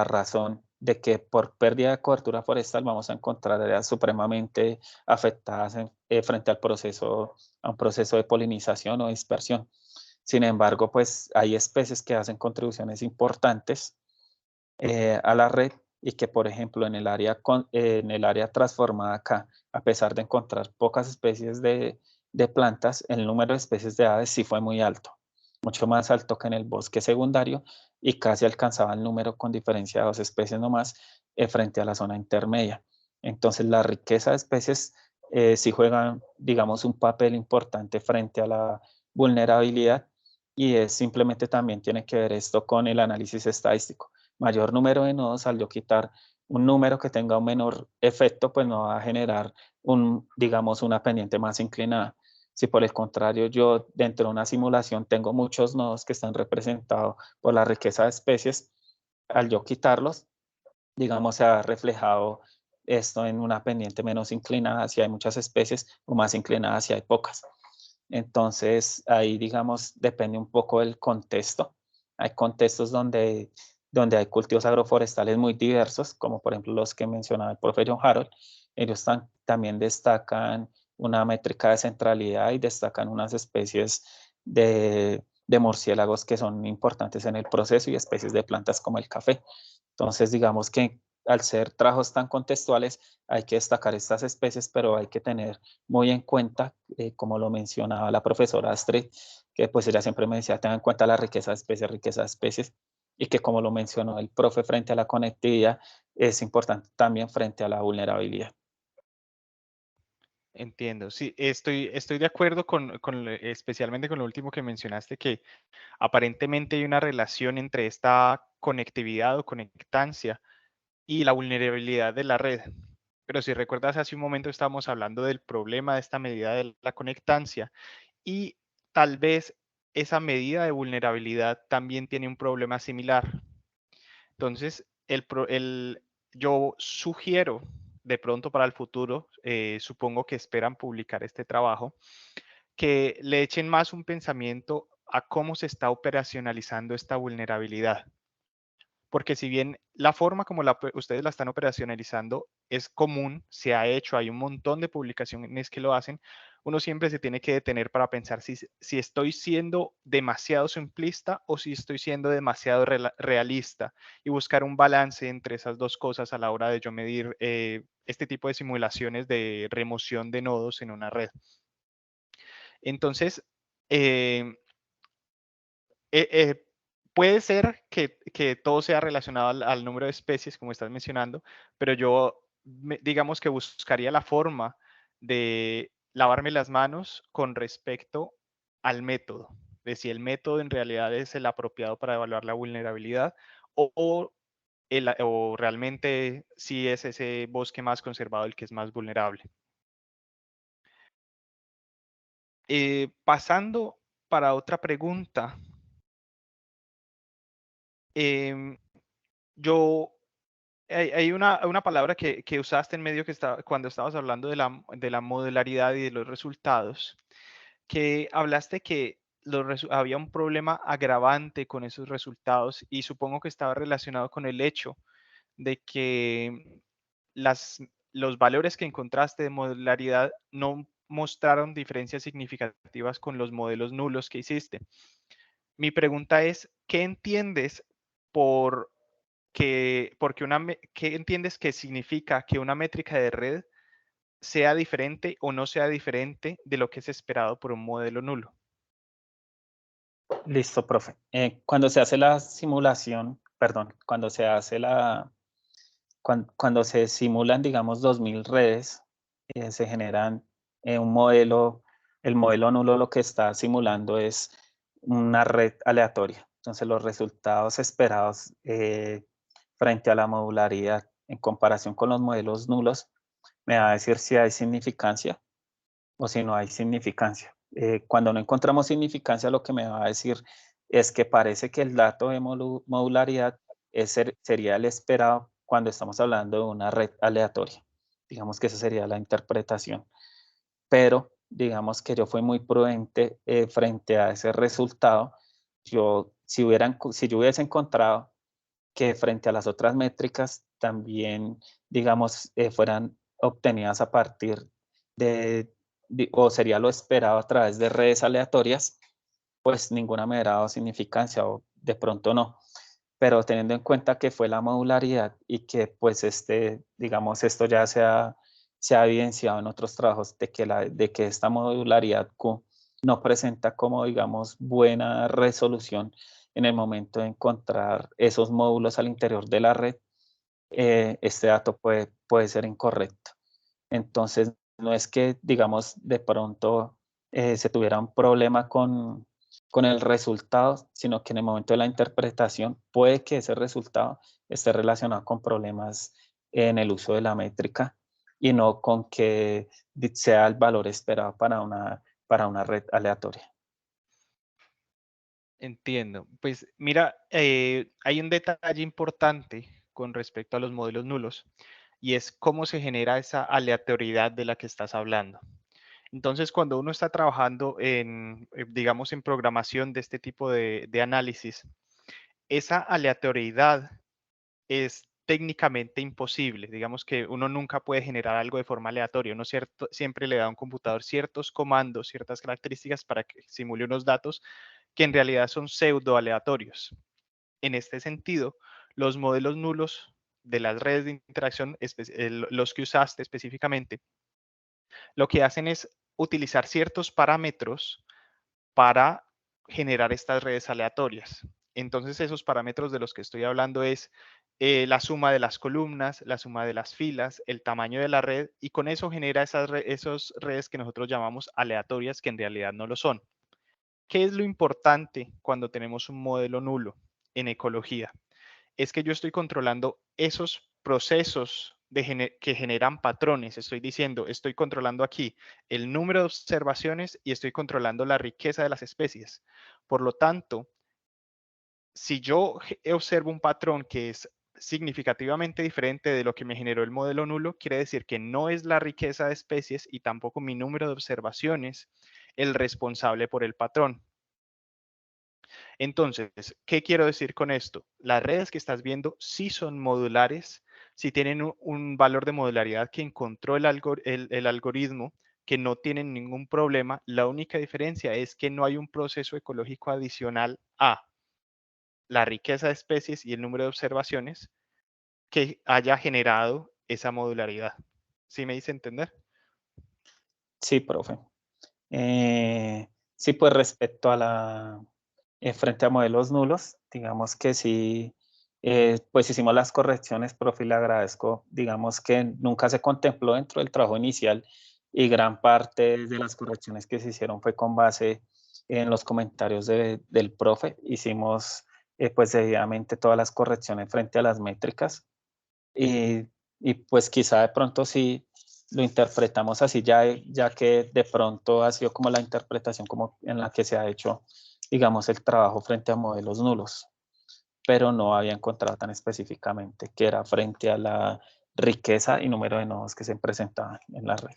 razón de que por pérdida de cobertura forestal vamos a encontrar áreas supremamente afectadas frente a un proceso de polinización o dispersión. Sin embargo, pues hay especies que hacen contribuciones importantes a la red y que, por ejemplo, en el área transformada acá, a pesar de encontrar pocas especies de plantas, el número de especies de aves sí fue muy alto, mucho más alto que en el bosque secundario, y casi alcanzaba el número con diferencia de 2 especies nomás frente a la zona intermedia. Entonces, la riqueza de especies sí juegan, digamos, un papel importante frente a la vulnerabilidad, y simplemente también tiene que ver esto con el análisis estadístico. Mayor número de nodos, al yo quitar un número que tenga un menor efecto, pues no va a generar digamos, una pendiente más inclinada. Si por el contrario yo dentro de una simulación tengo muchos nodos que están representados por la riqueza de especies, al yo quitarlos, digamos, se ha reflejado esto en una pendiente menos inclinada si hay muchas especies, o más inclinada si hay pocas. Entonces, ahí, digamos, depende un poco del contexto. Hay contextos donde hay cultivos agroforestales muy diversos, como por ejemplo los que mencionaba el profe John Harold. Ellos también destacan una métrica de centralidad y destacan unas especies de murciélagos que son importantes en el proceso, y especies de plantas como el café. Entonces, digamos que al ser trabajos tan contextuales, hay que destacar estas especies, pero hay que tener muy en cuenta, como lo mencionaba la profesora Astrid, que pues ella siempre me decía, tengan en cuenta la riqueza de especies, y que, como lo mencionó el profe, frente a la conectividad, es importante también frente a la vulnerabilidad. Entiendo, sí, estoy de acuerdo especialmente con lo último que mencionaste, que aparentemente hay una relación entre esta conectividad o conectancia y la vulnerabilidad de la red. Pero si recuerdas, hace un momento estábamos hablando del problema de esta medida de la conectancia, y tal vez esa medida de vulnerabilidad también tiene un problema similar. Entonces, yo sugiero de pronto para el futuro, supongo que esperan publicar este trabajo, que le echen más un pensamiento a cómo se está operacionalizando esta vulnerabilidad. Porque si bien la forma como ustedes la están operacionalizando es común, se ha hecho, hay un montón de publicaciones que lo hacen, uno siempre se tiene que detener para pensar si estoy siendo demasiado simplista o si estoy siendo demasiado realista, y buscar un balance entre esas dos cosas a la hora de yo medir este tipo de simulaciones de remoción de nodos en una red. Entonces, eh, puede ser que todo sea relacionado al número de especies, como estás mencionando, pero yo digamos que buscaría la forma de lavarme las manos con respecto al método, de si el método en realidad es el apropiado para evaluar la vulnerabilidad, o realmente si es ese bosque más conservado el que es más vulnerable. Pasando para otra pregunta. Em, hay una palabra que usaste en medio cuando estabas hablando de la modularidad y de los resultados, que hablaste que había un problema agravante con esos resultados, y supongo que estaba relacionado con el hecho de que los valores que encontraste de modularidad no mostraron diferencias significativas con los modelos nulos que hiciste. Mi pregunta es, ¿qué entiendes ¿qué entiendes que significa que una métrica de red sea diferente o no sea diferente de lo que es esperado por un modelo nulo? Listo, profe. Cuando se hace la simulación, perdón, cuando se simulan, digamos, 2000 redes, se generan un modelo. El modelo nulo lo que está simulando es una red aleatoria. Entonces, los resultados esperados frente a la modularidad en comparación con los modelos nulos me va a decir si hay significancia o si no hay significancia. Cuando no encontramos significancia, lo que me va a decir es que parece que el dato de modularidad sería el esperado cuando estamos hablando de una red aleatoria. Digamos que esa sería la interpretación. Pero digamos que yo fui muy prudente frente a ese resultado. Si yo hubiese encontrado que frente a las otras métricas también, digamos, fueran obtenidas a partir o sería lo esperado a través de redes aleatorias, pues ninguna me hubiera dado significancia o de pronto no. Pero teniendo en cuenta que fue la modularidad y que pues digamos, esto ya se ha evidenciado en otros trabajos de que esta modularidad Q no presenta como, digamos, buena resolución en el momento de encontrar esos módulos al interior de la red, este dato puede ser incorrecto. Entonces, no es que, digamos, de pronto se tuviera un problema con el resultado, sino que en el momento de la interpretación puede que ese resultado esté relacionado con problemas en el uso de la métrica y no con que sea el valor esperado para una red aleatoria. Entiendo. Pues mira, hay un detalle importante con respecto a los modelos nulos y es cómo se genera esa aleatoriedad de la que estás hablando. Entonces, cuando uno está trabajando en, digamos, en programación de este tipo de análisis, esa aleatoriedad es técnicamente imposible. Digamos que uno nunca puede generar algo de forma aleatoria. Uno siempre le da a un computador ciertos comandos, ciertas características para que simule unos datos que en realidad son pseudo aleatorios. En este sentido, los modelos nulos de las redes de interacción, los que usaste específicamente, lo que hacen es utilizar ciertos parámetros para generar estas redes aleatorias. Entonces, esos parámetros de los que estoy hablando es la suma de las columnas, la suma de las filas, el tamaño de la red, y con eso genera esas redes que nosotros llamamos aleatorias, que en realidad no lo son. ¿Qué es lo importante cuando tenemos un modelo nulo en ecología? Es que yo estoy controlando esos procesos que generan patrones. Estoy diciendo, estoy controlando aquí el número de observaciones y estoy controlando la riqueza de las especies. Por lo tanto, si yo observo un patrón que es significativamente diferente de lo que me generó el modelo nulo, quiere decir que no es la riqueza de especies y tampoco mi número de observaciones el responsable por el patrón. Entonces, ¿qué quiero decir con esto? Las redes que estás viendo sí son modulares, sí tienen un valor de modularidad que encontró el algoritmo, que no tienen ningún problema. La única diferencia es que no hay un proceso ecológico adicional a la riqueza de especies y el número de observaciones que haya generado esa modularidad. ¿Sí me hice entender? Sí, profe. Sí, pues respecto a frente a modelos nulos, digamos que sí, pues hicimos las correcciones, profe, y le agradezco, digamos que nunca se contempló dentro del trabajo inicial y gran parte de las correcciones que se hicieron fue con base en los comentarios del profe. Hicimos pues debidamente todas las correcciones frente a las métricas y pues quizá de pronto sí lo interpretamos así, ya que de pronto ha sido como la interpretación como en la que se ha hecho, digamos, el trabajo frente a modelos nulos, pero no había encontrado tan específicamente que era frente a la riqueza y número de nodos que se presentaban en la red.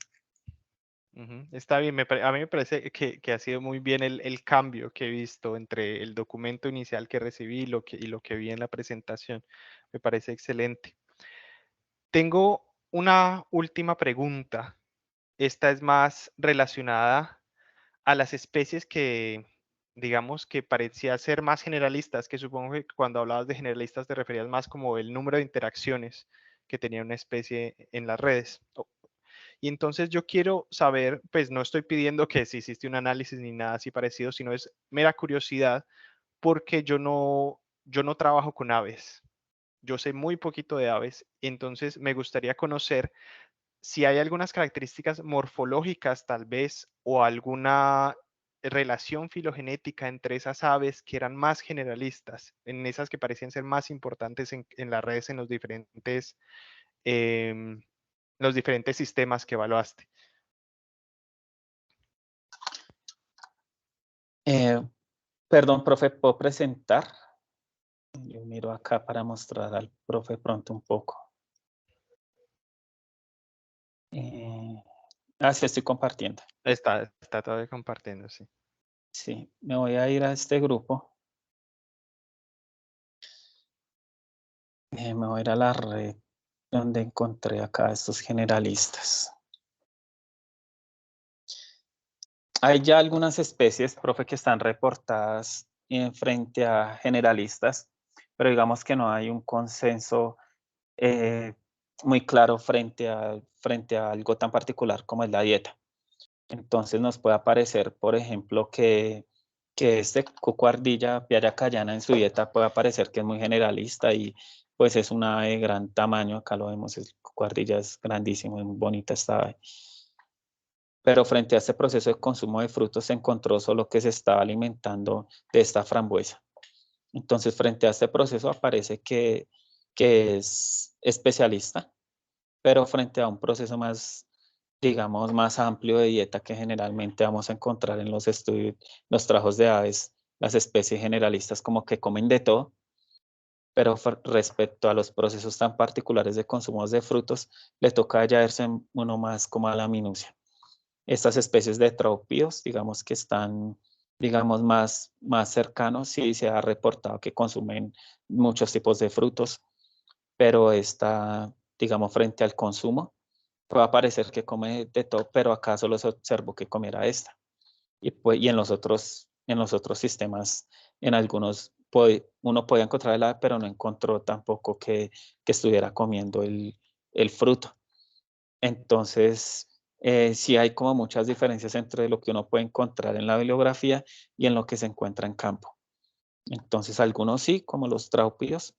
Está bien, a mí me parece que ha sido muy bien el cambio que he visto entre el documento inicial que recibí y lo que vi en la presentación. Me parece excelente. Tengo una última pregunta. Esta es más relacionada a las especies que, digamos, que parecía ser más generalistas, que supongo que cuando hablabas de generalistas te referías más como el número de interacciones que tenía una especie en las redes. Y entonces yo quiero saber, pues no estoy pidiendo que si hiciste un análisis ni nada así parecido, sino es mera curiosidad, porque yo no trabajo con aves. Yo sé muy poquito de aves, entonces me gustaría conocer si hay algunas características morfológicas tal vez o alguna relación filogenética entre esas aves que eran más generalistas, en esas que parecían ser más importantes en las redes en los diferentes sistemas que evaluaste. Perdón, profe, ¿puedo presentar? Yo miro acá para mostrar al profe pronto un poco. Sí, estoy compartiendo. Está todavía compartiendo, sí. Sí, me voy a ir a este grupo. Me voy a ir a la red donde encontré acá estos generalistas. Hay ya algunas especies, profe, que están reportadas frente a generalistas, pero digamos que no hay un consenso muy claro frente a algo tan particular como es la dieta. Entonces nos puede aparecer, por ejemplo, que este cucuardilla piaracayana en su dieta puede aparecer que es muy generalista y pues es una ave de gran tamaño. Acá lo vemos, el cucuardilla es grandísimo, es muy bonita esta ave. Pero frente a este proceso de consumo de frutos se encontró solo que se estaba alimentando de esta frambuesa. Entonces, frente a este proceso aparece que es especialista, pero frente a un proceso más, digamos, más amplio de dieta que generalmente vamos a encontrar en los estudios, los trabajos de aves, las especies generalistas como que comen de todo, pero respecto a los procesos tan particulares de consumo de frutos, le toca ya verse uno más como a la minucia. Estas especies de trópidos, digamos que están, digamos, más cercanos, sí se ha reportado que consumen muchos tipos de frutos, pero esta, digamos, frente al consumo, puede parecer que come de todo, pero acá solo se observó que comiera esta. Y en los otros sistemas, en algunos, uno podía encontrar el ave, pero no encontró tampoco que estuviera comiendo el fruto. Entonces, sí hay como muchas diferencias entre lo que uno puede encontrar en la bibliografía y en lo que se encuentra en campo. Entonces, algunos sí, como los tráupidos.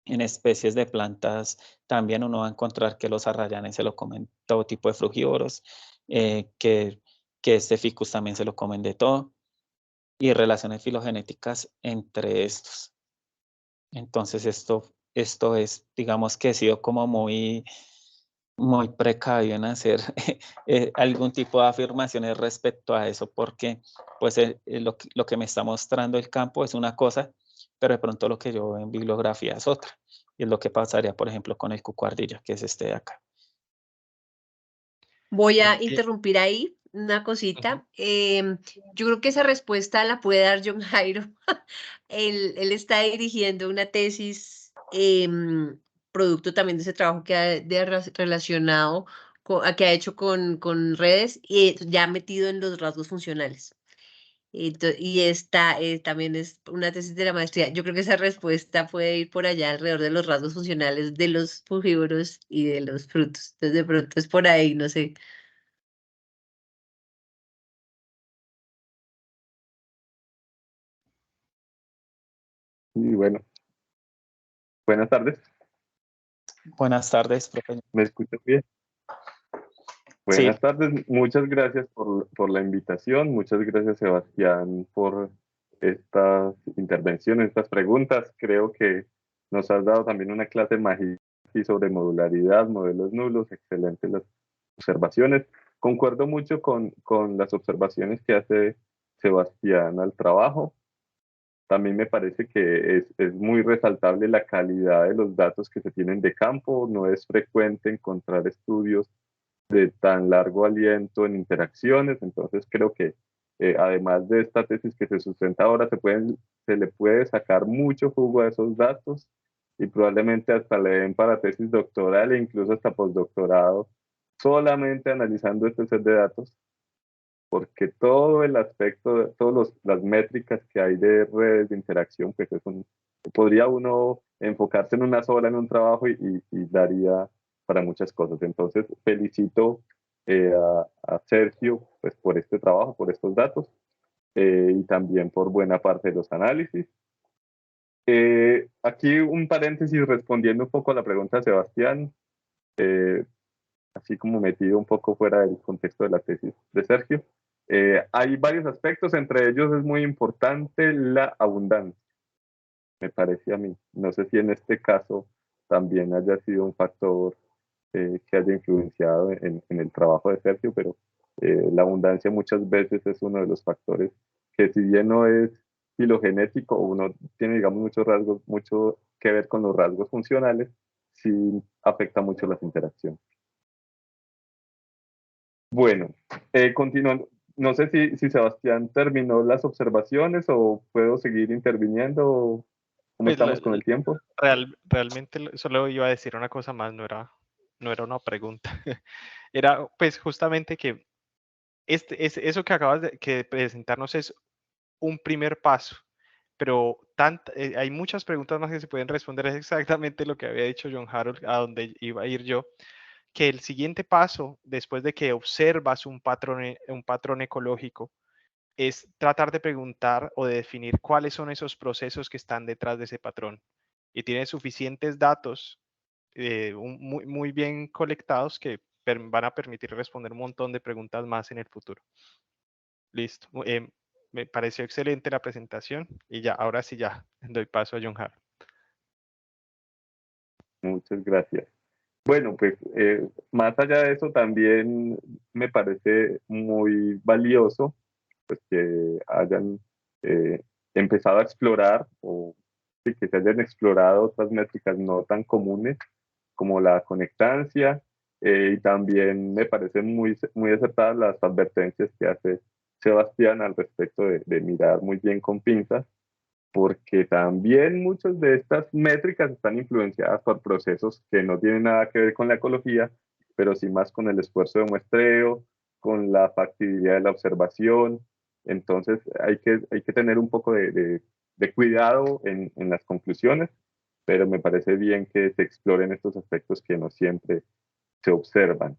En especies de plantas también uno va a encontrar que los arrayanes se lo comen todo tipo de frugívoros, que este ficus también se lo comen de todo, y relaciones filogenéticas entre estos. Entonces, esto es, digamos que he sido como muy precavido en hacer algún tipo de afirmaciones respecto a eso, porque pues lo que me está mostrando el campo es una cosa, pero de pronto lo que yo veo en bibliografía es otra. Y es lo que pasaría, por ejemplo, con el cucuardilla, que es este de acá. Voy a interrumpir ahí una cosita. Yo creo que esa respuesta la puede dar John Jairo. Él está dirigiendo una tesis producto también de ese trabajo que relacionado que ha hecho con redes y ya metido en los rasgos funcionales. Y esta también es una tesis de la maestría. Yo creo que esa respuesta puede ir por allá alrededor de los rasgos funcionales de los frugívoros y de los frutos. Entonces, de pronto es por ahí, no sé. Y bueno, buenas tardes. Buenas tardes, profe. ¿Me escuchas bien? Sí, Buenas tardes, muchas gracias por la invitación, muchas gracias Sebastián por estas intervenciones, estas preguntas. Creo que nos has dado también una clase magistral sobre modularidad, modelos nulos, excelentes las observaciones. Concuerdo mucho con las observaciones que hace Sebastián al trabajo. También me parece que es muy resaltable la calidad de los datos que se tienen de campo. No es frecuente encontrar estudios de tan largo aliento en interacciones, entonces creo que además de esta tesis que se sustenta ahora, se le puede sacar mucho jugo a esos datos y probablemente hasta le den para tesis doctoral e incluso hasta postdoctorado, solamente analizando este set de datos, porque todo el aspecto, todas las métricas que hay de redes de interacción, pues podría uno enfocarse en una sola en un trabajo y daría para muchas cosas. Entonces, felicito a Sergio pues, por este trabajo, por estos datos y también por buena parte de los análisis. Aquí un paréntesis respondiendo un poco a la pregunta de Sebastián, eh, así como metido un poco fuera del contexto de la tesis de Sergio. Hay varios aspectos, entre ellos es muy importante la abundancia, me parece a mí. No sé si en este caso también haya sido un factor que haya influenciado en el trabajo de Sergio, pero la abundancia muchas veces es uno de los factores que si bien no es filogenético, uno tiene, digamos, muchos rasgos, mucho que ver con los rasgos funcionales, sí afecta mucho las interacciones. Bueno, continuando, no sé si Sebastián terminó las observaciones o puedo seguir interviniendo, ¿cómo Pues estamos con el tiempo? realmente solo iba a decir una cosa más, no era una pregunta. Era pues justamente que eso que acabas de presentarnos es un primer paso, pero hay muchas preguntas más que se pueden responder. Es exactamente lo que había dicho John Harold, a donde iba a ir yo, que el siguiente paso, después de que observas un patrón ecológico, es tratar de preguntar o de definir cuáles son esos procesos que están detrás de ese patrón. Y tienes suficientes datos muy bien colectados que van a permitir responder un montón de preguntas más en el futuro. Listo. Me pareció excelente la presentación y ya, ahora sí ya doy paso a John Harold. Muchas gracias. Bueno, pues más allá de eso también me parece muy valioso pues, que hayan empezado a explorar o sí, que se hayan explorado otras métricas no tan comunes como la conectancia y también me parecen muy acertadas las advertencias que hace Sebastián al respecto de mirar muy bien con pinzas porque también muchas de estas métricas están influenciadas por procesos que no tienen nada que ver con la ecología, pero sí más con el esfuerzo de muestreo, con la factibilidad de la observación. Entonces hay que tener un poco de cuidado en las conclusiones, pero me parece bien que se exploren estos aspectos que no siempre se observan.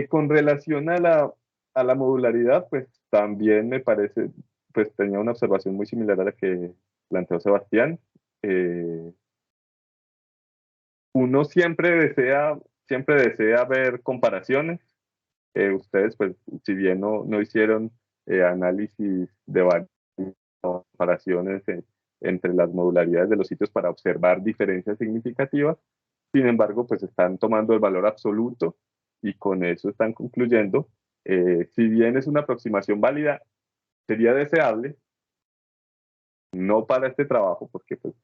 Con relación a la modularidad, pues también me parece, pues tenía una observación muy similar a la que planteó Sebastián. Uno siempre desea ver comparaciones. Ustedes, pues, si bien no hicieron análisis de varias comparaciones entre las modularidades de los sitios para observar diferencias significativas, sin embargo, pues están tomando el valor absoluto y con eso están concluyendo. Si bien es una aproximación válida, sería deseable, no para este trabajo, porque pues,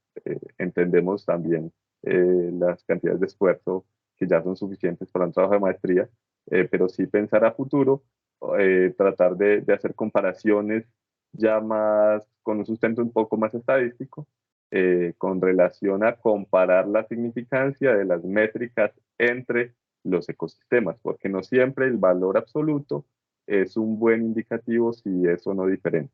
entendemos también las cantidades de esfuerzo que ya son suficientes para un trabajo de maestría, pero sí pensar a futuro, tratar de hacer comparaciones ya más con un sustento un poco más estadístico, con relación a comparar la significancia de las métricas entre los ecosistemas, porque no siempre el valor absoluto es un buen indicativo si es o no diferente.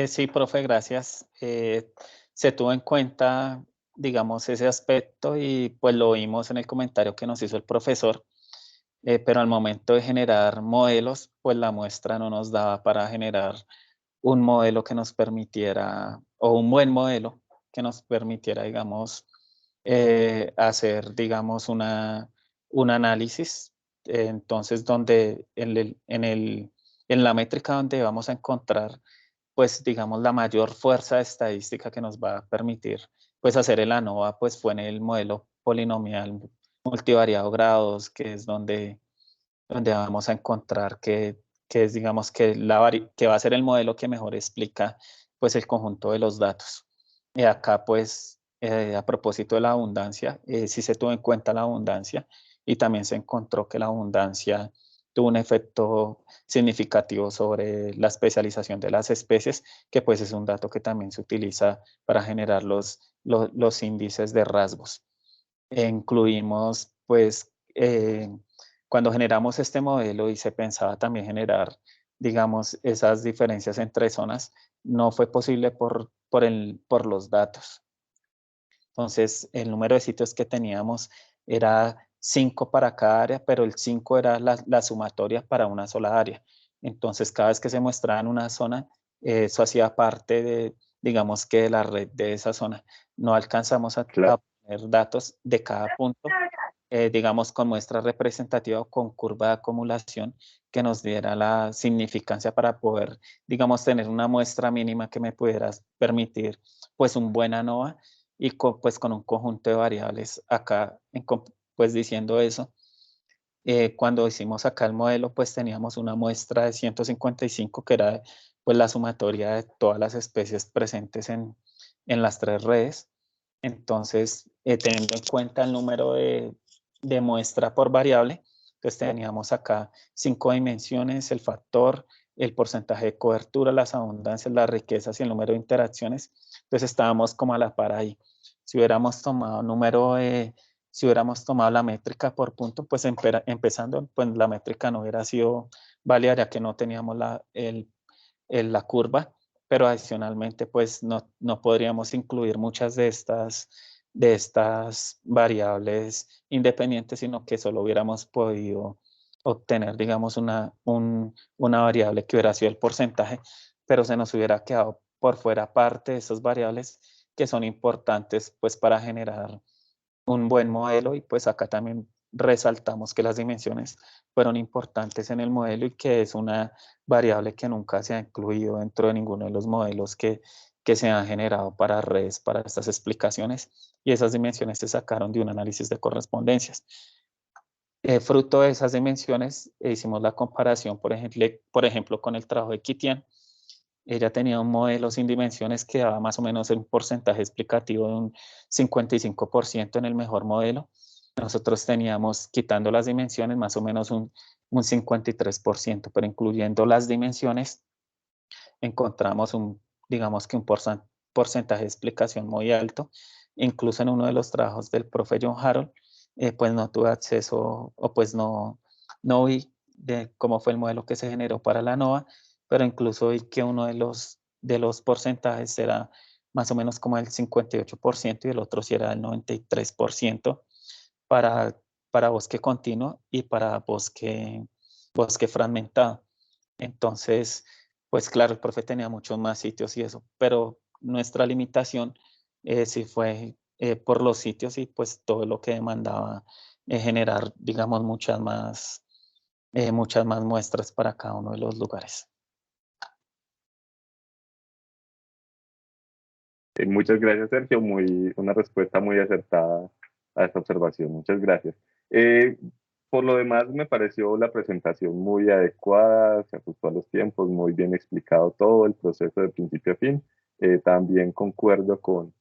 Sí, profe, gracias. Se tuvo en cuenta, digamos, ese aspecto y pues lo vimos en el comentario que nos hizo el profesor, pero al momento de generar modelos, pues la muestra no nos daba para generar un modelo que nos permitiera, o un buen modelo que nos permitiera, digamos, hacer, digamos, un análisis. Entonces, donde en la métrica donde vamos a encontrar pues digamos la mayor fuerza estadística que nos va a permitir pues hacer el ANOVA pues fue en el modelo polinomial multivariado grados, que es donde vamos a encontrar que es digamos que, que va a ser el modelo que mejor explica pues el conjunto de los datos. Y acá pues a propósito de la abundancia, sí se tuvo en cuenta la abundancia y también se encontró que la abundancia tuvo un efecto significativo sobre la especialización de las especies, que pues es un dato que también se utiliza para generar los índices de rasgos. Incluimos pues cuando generamos este modelo y se pensaba también generar, digamos, esas diferencias entre zonas, no fue posible por los datos. Entonces, el número de sitios que teníamos era 5 para cada área, pero el 5 era la sumatoria para una sola área. Entonces, cada vez que se mostraba en una zona, eso hacía parte de, digamos que de la red de esa zona. No alcanzamos a poner datos de cada punto, digamos, con muestra representativa o con curva de acumulación que nos diera la significancia para poder, digamos, tener una muestra mínima que me pudiera permitir, pues, un buen ANOVA y pues con un conjunto de variables acá, pues diciendo eso, cuando hicimos acá el modelo, pues teníamos una muestra de 155 que era pues la sumatoria de todas las especies presentes en las tres redes. Entonces, teniendo en cuenta el número de muestra por variable. Entonces teníamos acá 5 dimensiones, el factor, el porcentaje de cobertura, las abundancias, las riquezas y el número de interacciones. Entonces estábamos como a la par ahí. Si hubiéramos tomado si hubiéramos tomado la métrica por punto, pues empezando, pues la métrica no hubiera sido válida, ya que no teníamos la curva, pero adicionalmente pues no podríamos incluir muchas de estas variables independientes, sino que solo hubiéramos podido obtener, digamos, una variable que hubiera sido el porcentaje, pero se nos hubiera quedado por fuera parte de esas variables que son importantes pues para generar un buen modelo, y pues acá también resaltamos que las dimensiones fueron importantes en el modelo y que es una variable que nunca se ha incluido dentro de ninguno de los modelos que se han generado para redes, para estas explicaciones, y esas dimensiones se sacaron de un análisis de correspondencias. Fruto de esas dimensiones hicimos la comparación, por ejemplo, con el trabajo de Kitian. Ella tenía un modelo sin dimensiones que daba más o menos un porcentaje explicativo de un 55% en el mejor modelo. Nosotros teníamos, quitando las dimensiones, más o menos un 53%, pero incluyendo las dimensiones, encontramos digamos que un porcentaje de explicación muy alto. Incluso en uno de los trabajos del profe John Harold, pues no tuve acceso, o pues no vi de cómo fue el modelo que se generó para la NOVA, pero incluso vi que uno de los porcentajes era más o menos como el 58% y el otro sí era el 93% para bosque continuo y para bosque fragmentado. Entonces, pues claro, el profe tenía muchos más sitios y eso, pero nuestra limitación sí fue por los sitios y pues todo lo que demandaba generar, digamos, muchas más muestras para cada uno de los lugares. Muchas gracias, Sergio. Una respuesta muy acertada a esta observación. Muchas gracias. Por lo demás, me pareció la presentación muy adecuada, se ajustó a los tiempos, muy bien explicado todo el proceso de principio a fin. También concuerdo con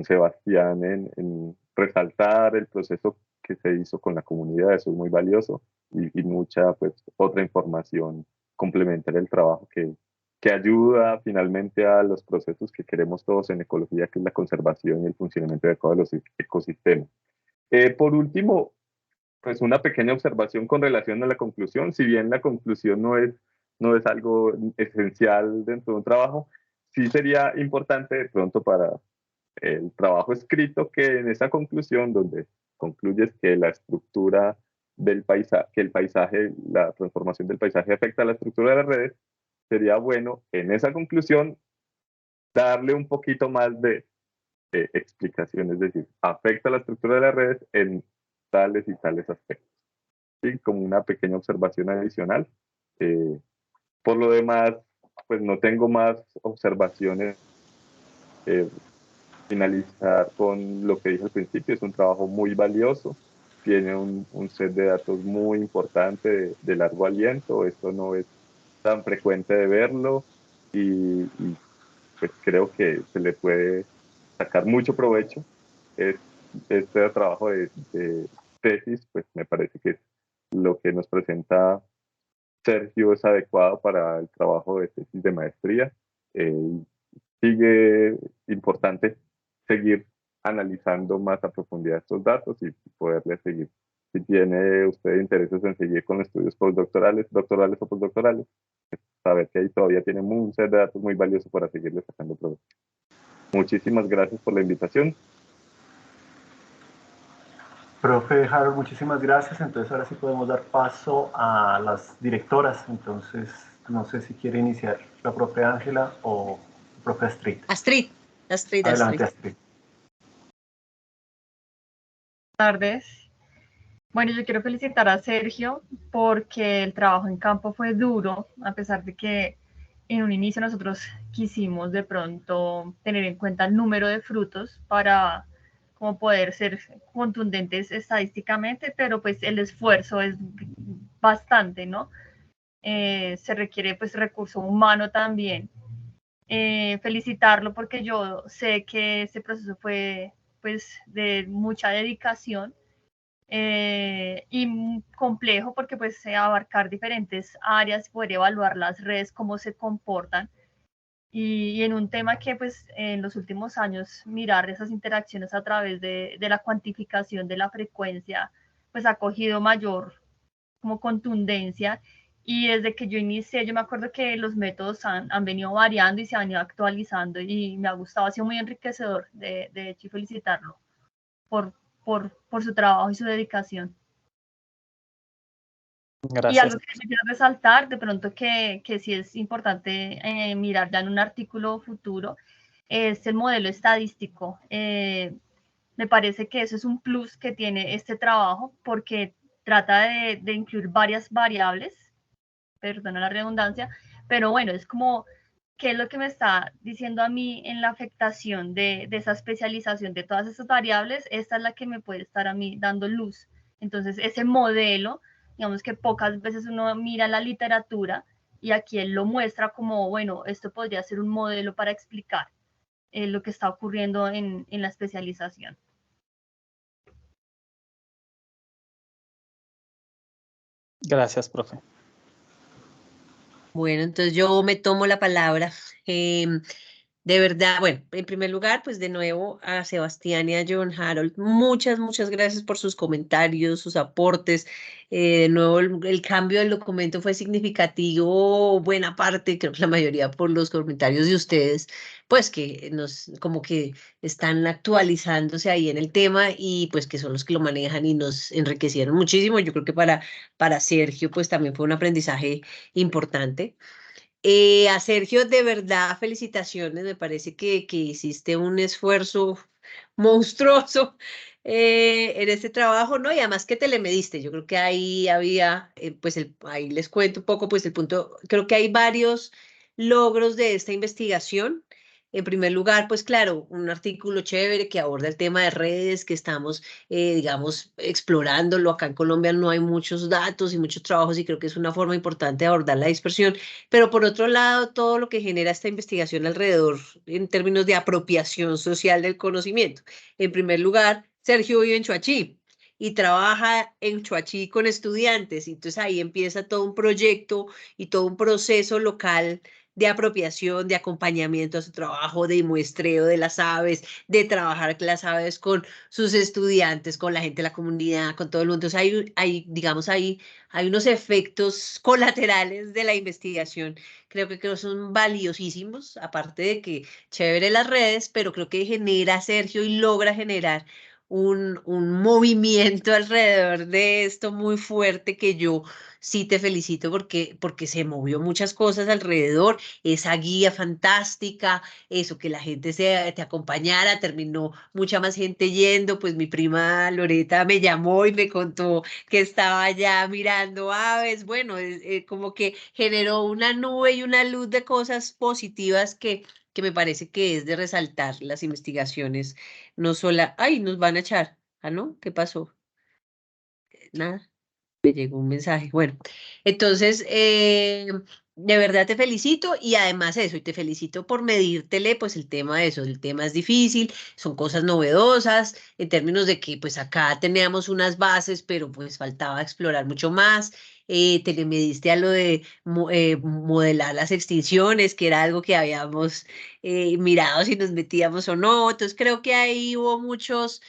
Sebastián en resaltar el proceso que se hizo con la comunidad, eso es muy valioso, y mucha pues otra información complementaria al trabajo que ayuda finalmente a los procesos que queremos todos en ecología, que es la conservación y el funcionamiento adecuado de los ecosistemas. Por último, pues una pequeña observación con relación a la conclusión. Si bien la conclusión no es algo esencial dentro de un trabajo, sí sería importante de pronto para el trabajo escrito que en esa conclusión, donde concluyes que la estructura del paisaje, que el paisaje, la transformación del paisaje afecta a la estructura de las redes, sería bueno en esa conclusión darle un poquito más de explicación, es decir, afecta a la estructura de las redes en tales y tales aspectos. ¿Sí? Como una pequeña observación adicional. Por lo demás, pues no tengo más observaciones. Finalizar con lo que dije al principio, es un trabajo muy valioso, tiene un set de datos muy importante de largo aliento, esto no es tan frecuente de verlo y pues creo que se le puede sacar mucho provecho. Este trabajo de tesis, pues me parece que lo que nos presenta Sergio es adecuado para el trabajo de tesis de maestría. Sigue importante seguir analizando más a profundidad estos datos y poderle seguir. Si tiene usted intereses en seguir con estudios postdoctorales, doctorales o postdoctorales, pues saber que ahí todavía tiene un set de datos muy valioso para seguirle sacando provecho. Muchísimas gracias por la invitación. Profe Harold, muchísimas gracias. Entonces ahora sí podemos dar paso a las directoras. Entonces, no sé si quiere iniciar la profe Ángela o la profe Astrid. Astrid. Adelante, Astrid. Buenas tardes. Bueno, yo quiero felicitar a Sergio porque el trabajo en campo fue duro, a pesar de que en un inicio nosotros quisimos de pronto tener en cuenta el número de frutos para como poder ser contundentes estadísticamente, pero pues el esfuerzo es bastante, ¿no? Se requiere pues recurso humano también. Felicitarlo porque yo sé que ese proceso fue pues de mucha dedicación y complejo porque pues abarcar diferentes áreas, poder evaluar las redes, cómo se comportan. Y en un tema que pues en los últimos años mirar esas interacciones a través de la cuantificación de la frecuencia pues ha cogido mayor como contundencia, y desde que yo inicié yo me acuerdo que los métodos han venido variando y se han ido actualizando y me ha gustado, ha sido muy enriquecedor, de hecho, y felicitarlo por su trabajo y su dedicación. Gracias. Y algo que quiero resaltar, de pronto que sí es importante mirar ya en un artículo futuro, es el modelo estadístico. Me parece que eso es un plus que tiene este trabajo porque trata de incluir varias variables, perdona la redundancia, pero bueno, es como qué es lo que me está diciendo a mí en la afectación de esa especialización de todas esas variables. Esta es la que me puede estar a mí dando luz. Entonces, ese modelo, digamos que pocas veces uno mira la literatura y aquí él lo muestra como, bueno, esto podría ser un modelo para explicar lo que está ocurriendo en la especialización. Gracias, profe. Bueno, entonces yo me tomo la palabra. De verdad, bueno, en primer lugar, pues de nuevo a Sebastián y a John Harold, muchas gracias por sus comentarios, sus aportes. De nuevo, el cambio del documento fue significativo, buena parte, creo que la mayoría por los comentarios de ustedes, pues que nos, como que están actualizándose ahí en el tema y pues que son los que lo manejan y nos enriquecieron muchísimo. Yo creo que para Sergio, pues también fue un aprendizaje importante. A Sergio, de verdad, felicitaciones. Me parece que hiciste un esfuerzo monstruoso en este trabajo, ¿no? Y además que te le mediste. Yo creo que ahí había, pues ahí les cuento un poco, pues el punto, creo que hay varios logros de esta investigación. En primer lugar, pues claro, un artículo chévere que aborda el tema de redes, que estamos, digamos, explorándolo. Acá en Colombia no hay muchos datos y muchos trabajos y creo que es una forma importante de abordar la dispersión. Pero por otro lado, todo lo que genera esta investigación alrededor en términos de apropiación social del conocimiento. En primer lugar, Sergio vive en Chuachi y trabaja en Chuachi con estudiantes. Entonces ahí empieza todo un proyecto y todo un proceso local de apropiación, de acompañamiento a su trabajo, de muestreo de las aves, de trabajar las aves con sus estudiantes, con la gente de la comunidad, con todo el mundo. Entonces digamos, hay unos efectos colaterales de la investigación, creo que son valiosísimos, aparte de que chévere las redes, pero creo que genera Sergio y logra generar un movimiento alrededor de esto muy fuerte que yo sí te felicito porque se movió muchas cosas alrededor, esa guía fantástica, eso que la gente te acompañara, terminó mucha más gente yendo, pues mi prima Loreta me llamó y me contó que estaba allá mirando aves, bueno, como que generó una nube y una luz de cosas positivas que me parece que es de resaltar las investigaciones, no solo, ay, nos van a echar, ah, ¿no? ¿Qué pasó? Nada, me llegó un mensaje, bueno, entonces, de verdad te felicito y además eso, y te felicito por medírtele, pues el tema de eso, el tema es difícil, son cosas novedosas, en términos de que pues acá teníamos unas bases, pero pues faltaba explorar mucho más. Te le mediste a lo de modelar las extinciones, que era algo que habíamos mirado si nos metíamos o no, entonces creo que ahí hubo muchas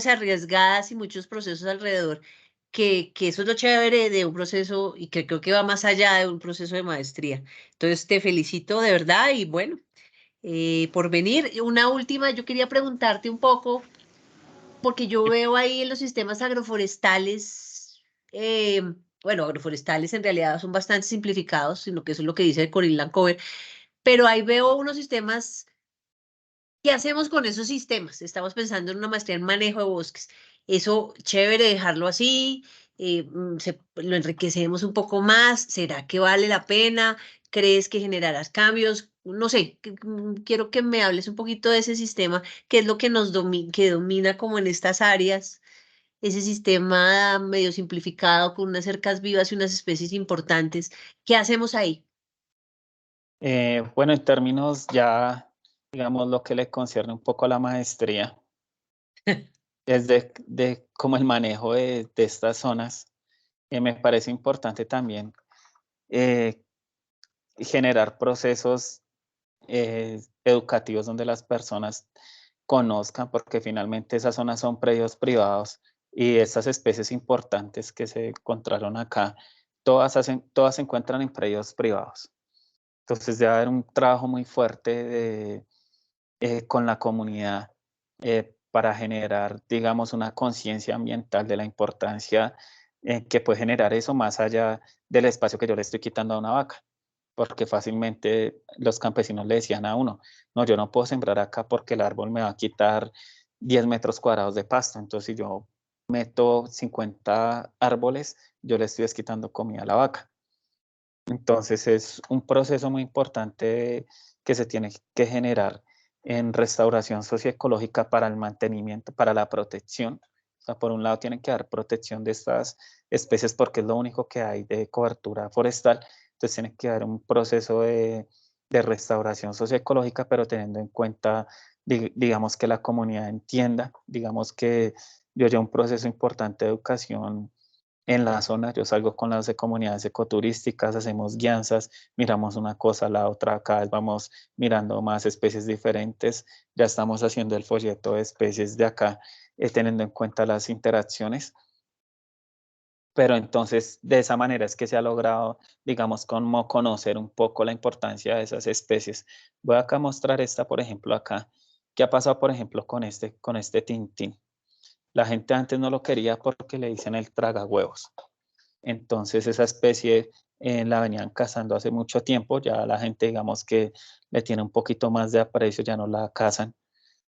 arriesgadas y muchos procesos alrededor que eso es lo chévere de un proceso y que creo que va más allá de un proceso de maestría. Entonces te felicito de verdad y bueno, por venir. Una última, yo quería preguntarte un poco, porque yo veo ahí en los sistemas agroforestales, bueno, agroforestales en realidad son bastante simplificados, sino que eso es lo que dice Corinne Lancover, pero ahí veo unos sistemas. ¿Qué hacemos con esos sistemas? Estamos pensando en una maestría en manejo de bosques. Eso, chévere dejarlo así, lo enriquecemos un poco más. ¿Será que vale la pena? ¿Crees que generarás cambios? No sé, quiero que me hables un poquito de ese sistema, qué es lo que que domina como en estas áreas, ese sistema medio simplificado con unas cercas vivas y unas especies importantes. ¿Qué hacemos ahí? Bueno, en términos ya, digamos, lo que le concierne un poco a la maestría, es de como el manejo de estas zonas. Me parece importante también generar procesos educativos donde las personas conozcan, porque finalmente esas zonas son predios privados y estas especies importantes que se encontraron acá, todas se encuentran en predios privados. Entonces debe haber un trabajo muy fuerte con la comunidad para generar, digamos, una conciencia ambiental de la importancia que puede generar eso más allá del espacio que yo le estoy quitando a una vaca. Porque fácilmente los campesinos le decían a uno, no, yo no puedo sembrar acá porque el árbol me va a quitar 10 metros cuadrados de pasto. Entonces, si yo meto 50 árboles, yo le estoy quitando comida a la vaca. Entonces, es un proceso muy importante que se tiene que generar en restauración socioecológica para el mantenimiento, para la protección. O sea, por un lado tienen que dar protección de estas especies porque es lo único que hay de cobertura forestal. Entonces tiene que haber un proceso de restauración socioecológica, pero teniendo en cuenta, digamos, que la comunidad entienda, digamos que yo llevo un proceso importante de educación en la zona. Yo salgo con las comunidades ecoturísticas, hacemos guianzas, miramos una cosa a la otra, cada vez vamos mirando más especies diferentes, ya estamos haciendo el folleto de especies de acá, teniendo en cuenta las interacciones. Pero entonces, de esa manera es que se ha logrado, digamos, como conocer un poco la importancia de esas especies. Voy acá a mostrar esta, por ejemplo, acá. ¿Qué ha pasado, por ejemplo, con este tintín? La gente antes no lo quería porque le dicen el tragahuevos. Entonces esa especie la venían cazando hace mucho tiempo, ya la gente digamos que le tiene un poquito más de aprecio, ya no la cazan,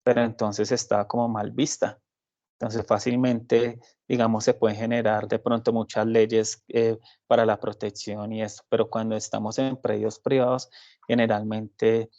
pero entonces está como mal vista. Entonces fácilmente, digamos, se pueden generar de pronto muchas leyes para la protección y esto, pero cuando estamos en predios privados, generalmente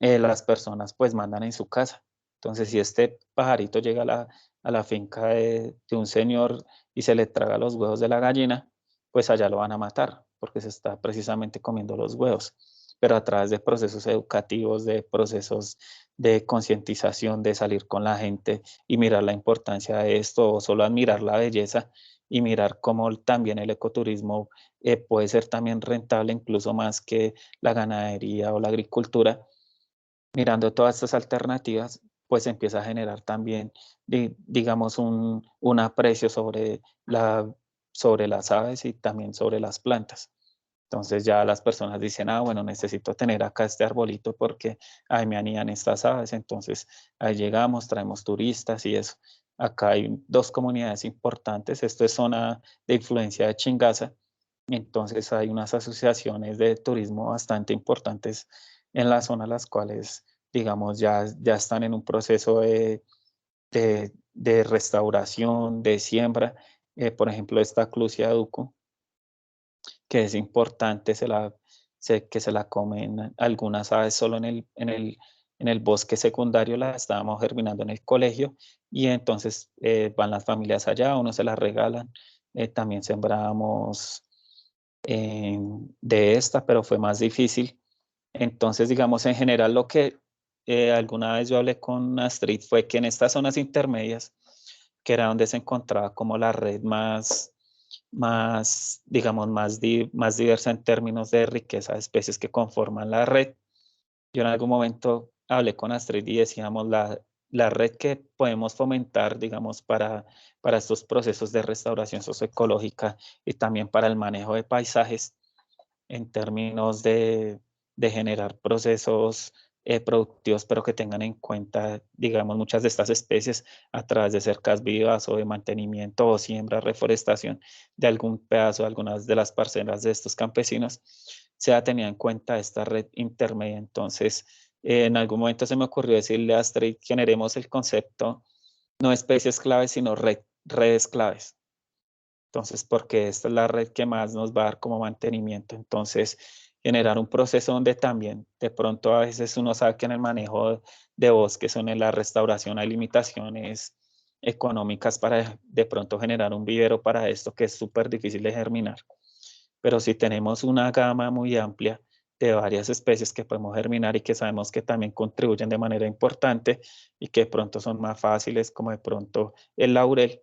las personas pues mandan en su casa. Entonces si este pajarito llega a la finca de un señor y se le traga los huevos de la gallina, pues allá lo van a matar porque se está precisamente comiendo los huevos. Pero a través de procesos educativos, de procesos de concientización, de salir con la gente y mirar la importancia de esto, o solo admirar la belleza y mirar cómo también el ecoturismo puede ser también rentable, incluso más que la ganadería o la agricultura. Mirando todas estas alternativas, pues empieza a generar también, digamos, un aprecio sobre las aves y también sobre las plantas. Entonces ya las personas dicen, bueno, necesito tener acá este arbolito porque ahí me anidan estas aves. Entonces ahí llegamos, traemos turistas y eso. Acá hay dos comunidades importantes. Esto es zona de influencia de Chingaza. Entonces hay unas asociaciones de turismo bastante importantes en la zona, las cuales, digamos, ya están en un proceso de restauración, de siembra. Por ejemplo, esta Clusia duco, que es importante, que se la comen algunas aves solo en el bosque secundario, la estábamos germinando en el colegio y entonces van las familias allá, uno se las regalan. También sembramos de esta, pero fue más difícil. Entonces, digamos, en general lo que alguna vez yo hablé con Astrid fue que en estas zonas intermedias, que era donde se encontraba como la red digamos, más diversa en términos de riqueza de especies que conforman la red. Yo en algún momento hablé con Astrid y decíamos la red que podemos fomentar, digamos, para estos procesos de restauración socioecológica y también para el manejo de paisajes en términos de generar procesos productivos, pero que tengan en cuenta, digamos, muchas de estas especies a través de cercas vivas o de mantenimiento o siembra, reforestación de algún pedazo, algunas de las parcelas de estos campesinos, sea tenida en cuenta esta red intermedia. Entonces, en algún momento se me ocurrió decirle a Astrid, generemos el concepto no especies claves, sino redes claves. Entonces, porque esta es la red que más nos va a dar como mantenimiento. Entonces, generar un proceso donde también de pronto a veces uno sabe que en el manejo de bosques o en la restauración hay limitaciones económicas para de pronto generar un vivero para esto que es súper difícil de germinar. Pero si tenemos una gama muy amplia de varias especies que podemos germinar y que sabemos que también contribuyen de manera importante y que de pronto son más fáciles, como de pronto el laurel.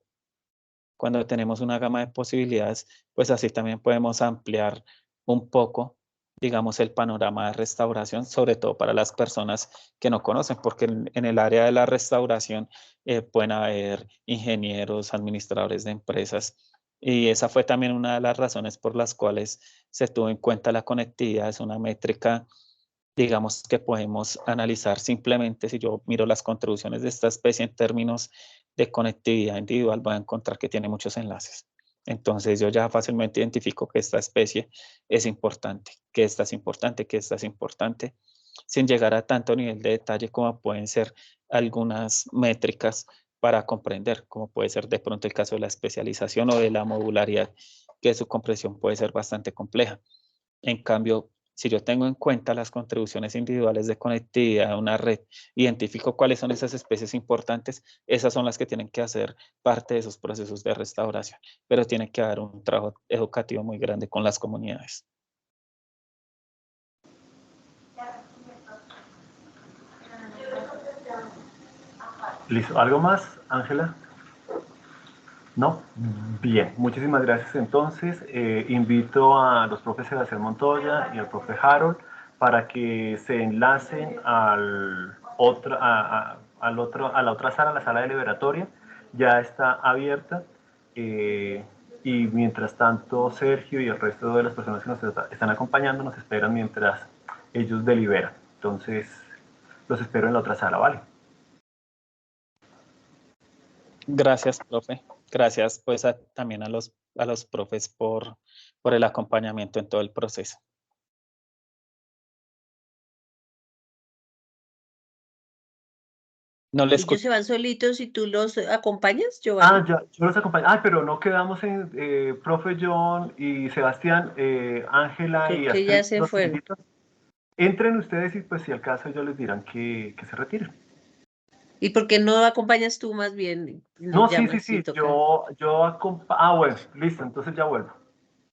Cuando tenemos una gama de posibilidades, pues así también podemos ampliar un poco, digamos, el panorama de restauración, sobre todo para las personas que no conocen, porque en el área de la restauración pueden haber ingenieros, administradores de empresas, y esa fue también una de las razones por las cuales se tuvo en cuenta la conectividad. Es una métrica, digamos, que podemos analizar simplemente si yo miro las contribuciones de esta especie en términos de conectividad individual, voy a encontrar que tiene muchos enlaces. Entonces yo ya fácilmente identifico que esta especie es importante, que esta es importante, que esta es importante, sin llegar a tanto nivel de detalle como pueden ser algunas métricas para comprender, como puede ser de pronto el caso de la especialización o de la modularidad, que su comprensión puede ser bastante compleja. En cambio, si yo tengo en cuenta las contribuciones individuales de conectividad de una red, identifico cuáles son esas especies importantes, esas son las que tienen que hacer parte de esos procesos de restauración, pero tiene que haber un trabajo educativo muy grande con las comunidades. ¿Listo? ¿Algo más, Ángela? ¿No? Bien, muchísimas gracias. Entonces, invito a los profes Sebastián Montoya y al profe Harold para que se enlacen a la otra sala, la sala deliberatoria. Ya está abierta. Y mientras tanto, Sergio y el resto de las personas que nos están acompañando nos esperan mientras ellos deliberan. Entonces, los espero en la otra sala, ¿vale? Gracias, profe. Gracias pues también a los profes por el acompañamiento en todo el proceso. No les ¿Ellos se van solitos y tú los acompañas, Giovanni? yo los acompaño. Pero no quedamos en profe John y Sebastián, Ángela Creo y que ya Astrid, se los fueron. invito. Entren ustedes y pues si al caso ellos les dirán que se retiren. ¿Y por qué no acompañas tú más bien? No, Nos sí, llamas si toca. bueno, listo, entonces ya vuelvo.